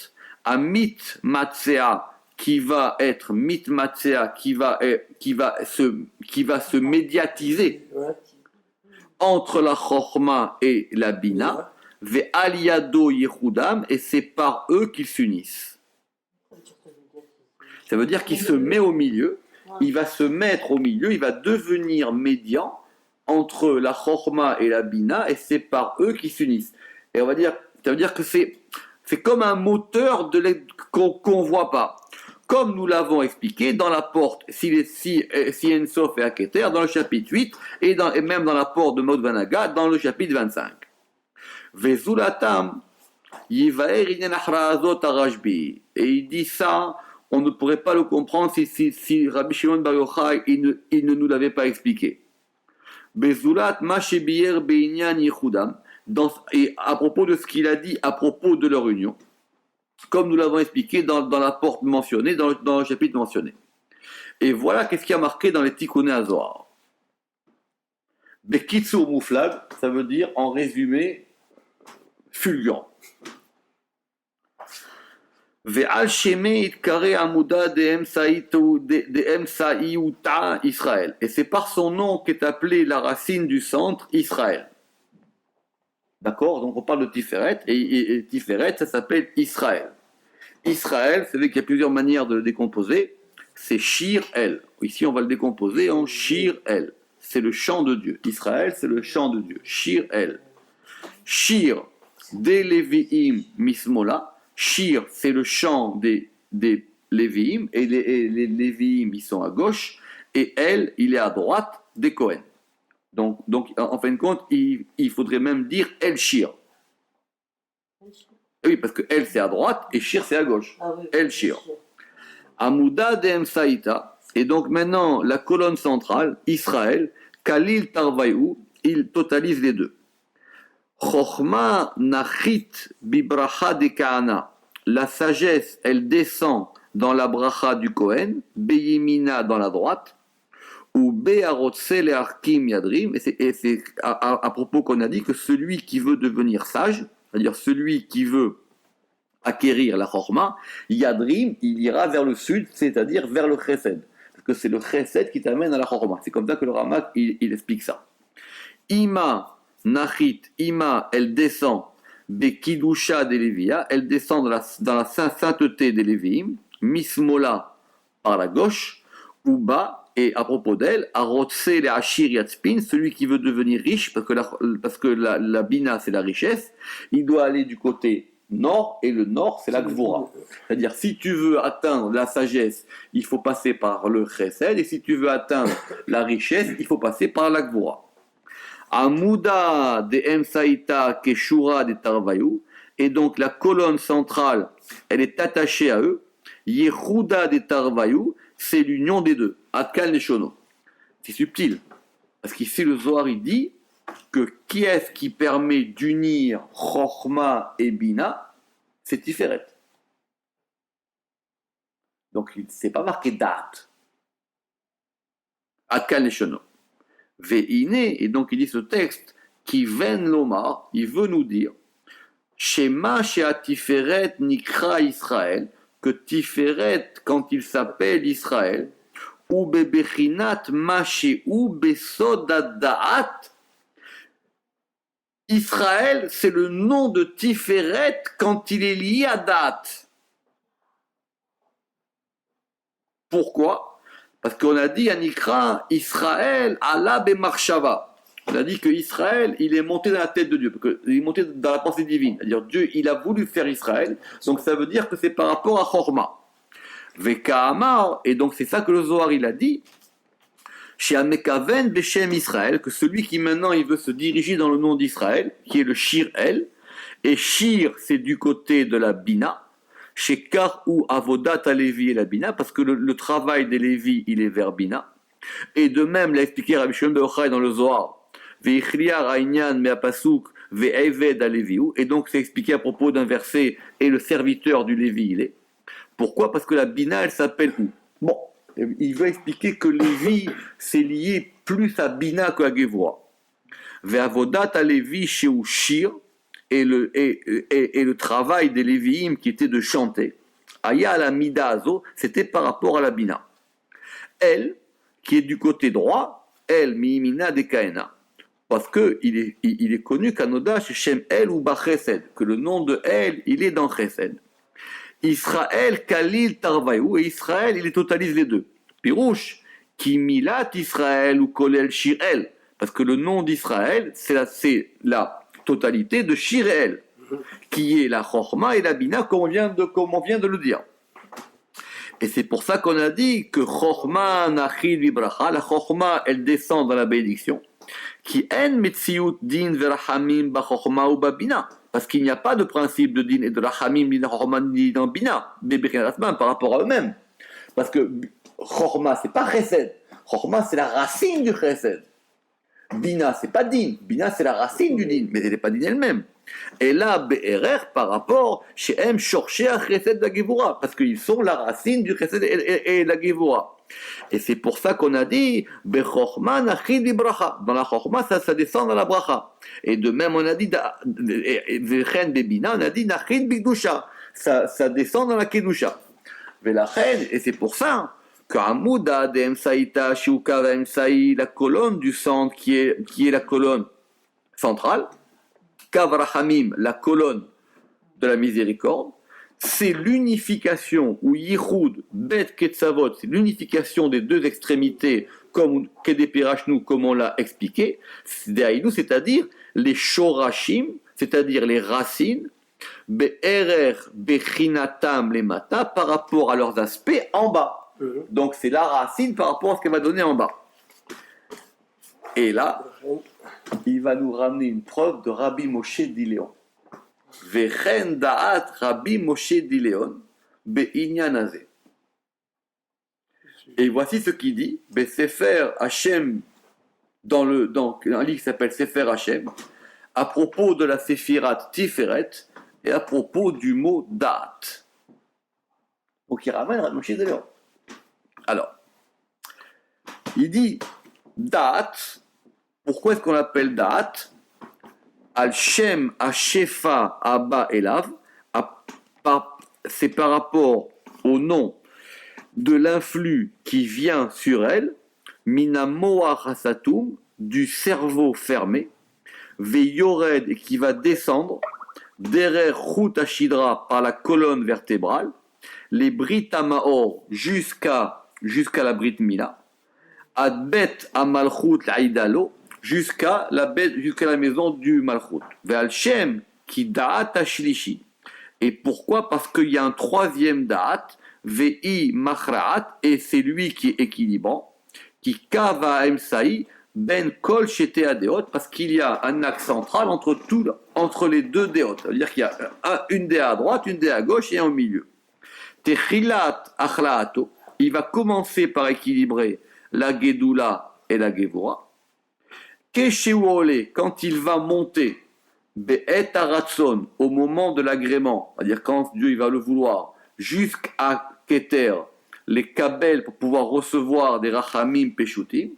S1: Amit Matsea qui va être mitmatzea, qui va se médiatiser
S2: Ouais.
S1: entre la chorma et la bina, ve aliado yehudam, et c'est par eux qu'ils s'unissent. Ça veut dire qu'il se met au milieu, il va se mettre au milieu, il va devenir médian entre la chorma et la bina, et c'est par eux qu'ils s'unissent. Et on va dire, ça veut dire que c'est comme un moteur qu'on voit pas. Comme nous l'avons expliqué dans la porte, si Ensof et Aketer, dans le chapitre 8, et même dans la porte de Maud Vanaga, dans le chapitre 25. Vezulatam, Yivaer Inen Achraazot Arashbi. Et il dit ça, on ne pourrait pas le comprendre si Rabbi Shimon Bar Yochai, il ne nous l'avait pas expliqué. Bezulat Mashebier Beinyan Yichudam, et à propos de ce qu'il a dit à propos de leur union, comme nous l'avons expliqué dans la porte mentionnée, dans le chapitre mentionné. Et voilà qu'est-ce qui a marqué dans les Tikkuné HaZohar. Bekitsur Mouflag, ça veut dire en résumé fulgurant. Ve'al sheme itkare amuda de Emsaïouta Israël. Et c'est par son nom qu'est appelée la racine du centre Israël. D'accord? Donc on parle de Tiferet, et Tiferet, ça s'appelle Israël. Israël, vous savez qu'il y a plusieurs manières de le décomposer. C'est Shir-El. Ici, on va le décomposer en Shir-El. C'est le chant de Dieu. Israël, c'est le chant de Dieu. Shir-El. Shir, des Lévi'im Mismola. Shir, c'est le chant des Lévi'im. Et les Lévi'im, ils sont à gauche. Et El, il est à droite des Kohen. Donc, en fin de compte, il faudrait même dire El Shir. Oui, parce que El c'est à droite et Shir c'est à gauche.
S5: Ah oui,
S1: El Shir. Amuda de Emsaïta. Et donc maintenant, la colonne centrale, Israël, Kalil Tarvaïou, il totalise les deux. Chochma Nachit Bibracha de Kahana. La sagesse, elle descend dans la bracha du Kohen, Beyimina dans la droite. Ou Be'arotse le'arkim yadrim, et c'est à propos qu'on a dit que celui qui veut devenir sage, c'est-à-dire celui qui veut acquérir la chorma, yadrim, il ira vers le sud, c'est-à-dire vers le chesed, parce que c'est le chesed qui t'amène à la chorma. C'est comme ça que le Ramak il explique ça. Ima nachit, ima, elle descend bekidusha des Lévia, elle descend dans la sainteté des Lévi'im, mismola par la gauche, uba. Et à propos d'elle, Arotse le Ashir Yatspin, celui qui veut devenir riche, parce que la Bina c'est la richesse, il doit aller du côté nord, et le nord c'est la Gvora. C'est-à-dire, si tu veux atteindre la sagesse, il faut passer par le Chesed, et si tu veux atteindre la richesse, il faut passer par la Gvora. Amuda de Emsaïta Keshura de Tarvayou, et donc la colonne centrale, elle est attachée à eux, Yehuda de Tarvayou, c'est l'union des deux. Atkal Neshono. C'est subtil. Parce qu'ici, le Zohar, il dit que qui est-ce qui permet d'unir Chochma et Bina? C'est Tiferet. Donc, c'est pas marqué date. Atkal Neshono. Ve'ine, et donc il dit ce texte, qui ven lomar, il veut nous dire, Shema Shea Tiferet Nikra Israël, que Tiferet, quand il s'appelle Israël, ou bebechinat maché ou besodadaat, Israël, c'est le nom de Tiferet quand il est lié à date. Pourquoi? Parce qu'on a dit à Nikra, Israël, Allah bemarshava. On a dit que Israël, il est monté dans la tête de Dieu, parce qu'il est monté dans la pensée divine. C'est-à-dire Dieu, il a voulu faire Israël, donc ça veut dire que c'est par rapport à Chorma. Vekaamar, et donc c'est ça que le Zohar il a dit, chez Amekaven Beshem Israël, que celui qui maintenant il veut se diriger dans le nom d'Israël, qui est le Shir-El, et Shir c'est du côté de la Bina, chez Kar ou Avodat Alevi et la Bina, parce que le travail des Lévi il est vers Bina, et de même l'a expliqué Rabbi Shimon Bar Yochai dans le Zohar, Ve'ichliar Aïnyan Me'apasuk Ve'eved Aleviu, et donc c'est expliqué à propos d'un verset, et le serviteur du Lévi il est. Pourquoi? Parce que la Bina, elle s'appelle où? Bon, il veut expliquer que Lévi, c'est lié plus à Bina qu'à Gevura. Ve'avodat Alevi sheu Shir, et le travail des Lévi'im qui était de chanter. Aya la midazo, c'était par rapport à la bina. Elle, qui est du côté droit, elle, miimina de kaena. Parce qu'il est connu qu'Anoda, chez Shem El ou Bachesed, que le nom de Elle, il est dans Chesed. Israël, Kalil, Tarvaïou, et Israël, il les totalise les deux. Pirouche, Kimilat Israël ou Kolel Shirel, parce que le nom d'Israël, c'est la totalité de Shirel, qui est la Chorma et la Bina, comme on vient de le dire. Et c'est pour ça qu'on a dit que Chorma Nachid Vibracha, la Chorma, elle descend dans la bénédiction. Qui en metziut din verachamim bachorma ou babina, parce qu'il n'y a pas de principe de din et de rachamim ni dans bina, par rapport à eux-mêmes. Parce que chorma, c'est pas chesed. Chorma, c'est la racine du chesed. Bina, c'est pas din. Bina, c'est la racine du din, mais elle n'est pas din elle-même. Et là, be'erer par rapport chez M, shorché à chesed de la gevura, parce qu'ils sont la racine du chesed et la gevura. Et c'est pour ça qu'on a dit Bechorma nachid bibracha. Dans la chorma, ça descend dans la bracha. Et de même, on a dit Vechen bebina, on a dit nachid bigdusha. Ça descend dans la kedusha. Velachen, et c'est pour ça qu'Amouda de Emsaïta, Shiuka Emsaï, la colonne du centre qui est la colonne centrale, Kavrahamim, la colonne de la miséricorde, c'est l'unification, ou Yichud, Bet Ketzavot, c'est l'unification des deux extrémités, comme Kedepirachnu, comme on l'a expliqué, c'est-à-dire les Shorashim, c'est-à-dire les racines, Be'erer, Bechinatam, les Mata, par rapport à leurs aspects en bas. Donc c'est la racine par rapport à ce qu'elle va donner en bas. Et là, il va nous ramener une preuve de Rabbi Moshe d'Iléon. Vechen da'at Rabbi Moshe d'Iléon be'inyan hazeh. Et voici ce qu'il dit, Sefer Hashem, dans un livre qui s'appelle Sefer Hashem, à propos de la Séphirat Tiferet et à propos du mot da'at. Donc il ramène Rabbi Moshe d'Iléon. Alors, il dit da'at. Pourquoi est-ce qu'on l'appelle da'at? Al-Shem, Hashefa, Abba, Elav, c'est par rapport au nom de l'influx qui vient sur elle, Mina Moach Hasatum, du cerveau fermé, Veyored, et qui va descendre, Derer Chut Ashidra, par la colonne vertébrale, les Brit Amaor, jusqu'à la Brit Mila, Adbet Amalchut Laïdalo, jusqu'à la maison du Malchut. Ve'al Shem qui da'at ashlishi. Et pourquoi? Parce qu'il y a un troisième da'at, ve'i machra'at, et c'est lui qui est équilibrant, qui kava emsaï ben kol shete adeot, parce qu'il y a un axe central entre les deux déot. C'est-à-dire qu'il y a une déa à droite, une déa à gauche et un au milieu. Techilat achla'ato, il va commencer par équilibrer la Gedula et la Gevura. Quand il va monter, Be'et Aratson, au moment de l'agrément, c'est-à-dire quand Dieu il va le vouloir, jusqu'à Keter, les Kabel pour pouvoir recevoir des Rachamim Peshutim,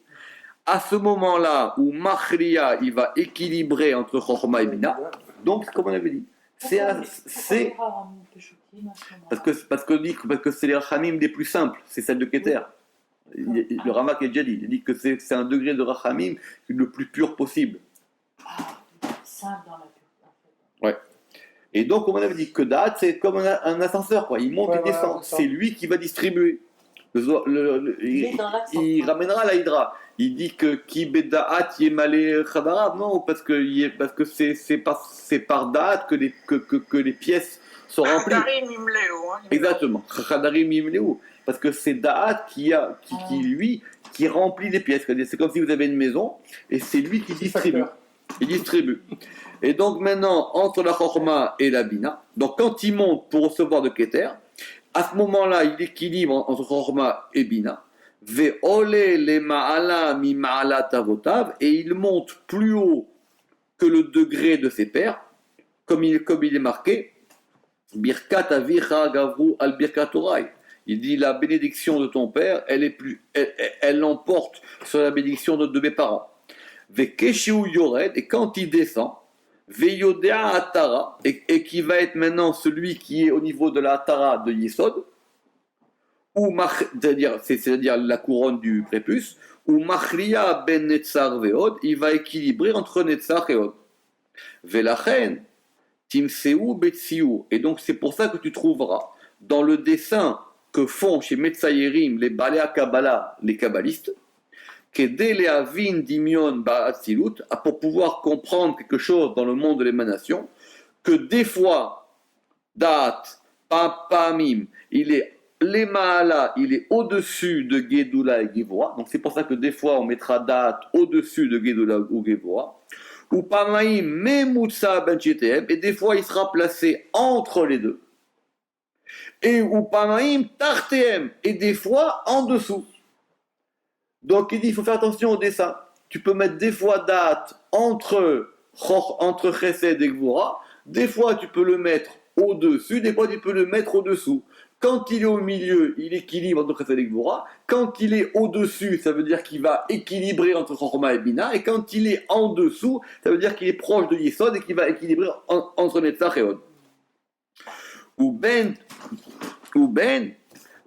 S1: à ce moment-là où Machria il va équilibrer entre Chorma et Bina, donc comme on avait dit, parce que c'est les Rachamim les plus simples, c'est celle de Keter. Le Ramak est déjà dit, il dit que c'est un degré de Rachamim le plus pur possible.
S3: Simple dans la pureté.
S1: Ouais. Et donc, on avait dit que Da'at, c'est comme un ascenseur, quoi. Il monte et descend. C'est lui qui va distribuer. Il ramènera la Hydra. Il dit que Ki Beda'at Yemale Chadarav, non, parce que c'est par Da'at que les pièces sont remplies.
S6: Chadarim Imleu.
S1: Exactement. Chadarim Imleu. Parce que c'est Da'at qui remplit les pièces. C'est comme si vous avez une maison et c'est lui qui distribue. Il distribue. Et donc maintenant, entre la Chorma et la Bina, donc quand il monte pour recevoir de Keter, à ce moment-là, il équilibre entre Chorma et Bina. Ve'ole le ma'ala mi ma'ala tavotav, et il monte plus haut que le degré de ses pères, comme il est marqué, Birkat avicha gavru al birkat orai. Il dit la bénédiction de ton père, elle l'emporte sur la bénédiction de mes parents. Vekeshiu yored, et quand il descend, Veyodea Atara, et qui va être maintenant celui qui est au niveau de la Atara de Yesod, c'est-à-dire la couronne du prépuce, ou Machria ben Netzar veod, il va équilibrer entre Netzar et Od. Velachen, Timseu betsiu, et donc c'est pour ça que tu trouveras dans le dessin que font chez Metzayerim les Balea Kabbalah, les kabbalistes, pour pouvoir comprendre quelque chose dans le monde de l'émanation, que des fois, Da'at, Pamim, il est Lemaala, il est au-dessus de Gedula et Gevora, donc c'est pour ça que des fois on mettra Da'at au-dessus de Gedula ou Gevora, ou Pamaim Memutsa Ben Chetem, et des fois il sera placé entre les deux, et ou Pamaim Tartem, et des fois en dessous. Donc il dit, il faut faire attention au dessin. Tu peux mettre des fois date entre Chesed et Gvura, des fois tu peux le mettre au-dessus, des fois tu peux le mettre au-dessous. Quand il est au milieu, il équilibre entre Chesed et Gvura. Quand il est au-dessus, ça veut dire qu'il va équilibrer entre Chorma et Bina. Et quand il est en dessous, ça veut dire qu'il est proche de Yesod et qu'il va équilibrer entre Netzach et Od. Ou Ben,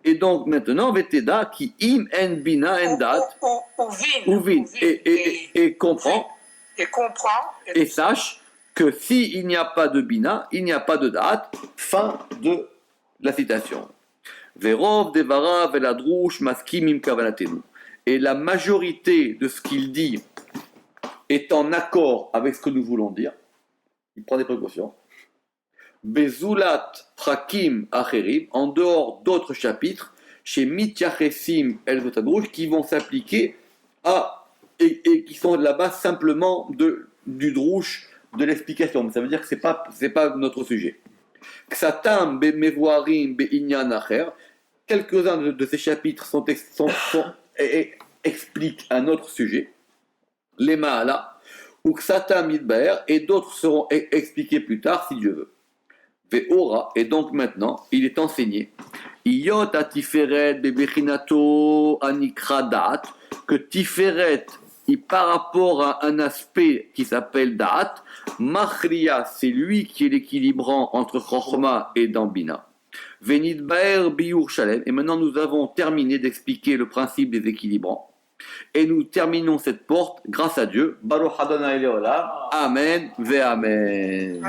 S1: et donc maintenant, Veteda qui im en bina en dat, ou vin, et comprend, et sache que s'il n'y a pas de bina, il n'y a pas de date. Fin de la citation. Verov devara veladrouche maskim im kavanatenu. Et la majorité de ce qu'il dit est en accord avec ce que nous voulons dire. Il prend des précautions. Bezulat prakim acherim, en dehors d'autres chapitres, chez Mityachesim el Zotadrouche, qui vont s'appliquer à, et qui sont là-bas simplement du drouche, de l'explication. Ça veut dire que c'est pas notre sujet. Ksatam be mevoarim be inyan acher, quelques-uns de ces chapitres expliquent un autre sujet, les Mahala, ou Ksatam idbaer, et d'autres seront expliqués plus tard si Dieu veut. Ve'ora, et donc maintenant, il est enseigné, Iyot a Tiferet bebechinato anikradat, que Tiferet, par rapport à un aspect qui s'appelle Da'at, Machria, c'est lui qui est l'équilibrant entre Chochma et Dambina. Venidbaer biur shalem, et maintenant nous avons terminé d'expliquer le principe des équilibrants. Et nous terminons cette porte grâce à Dieu. Baruch Adonai Leolam. Amen ve Amen.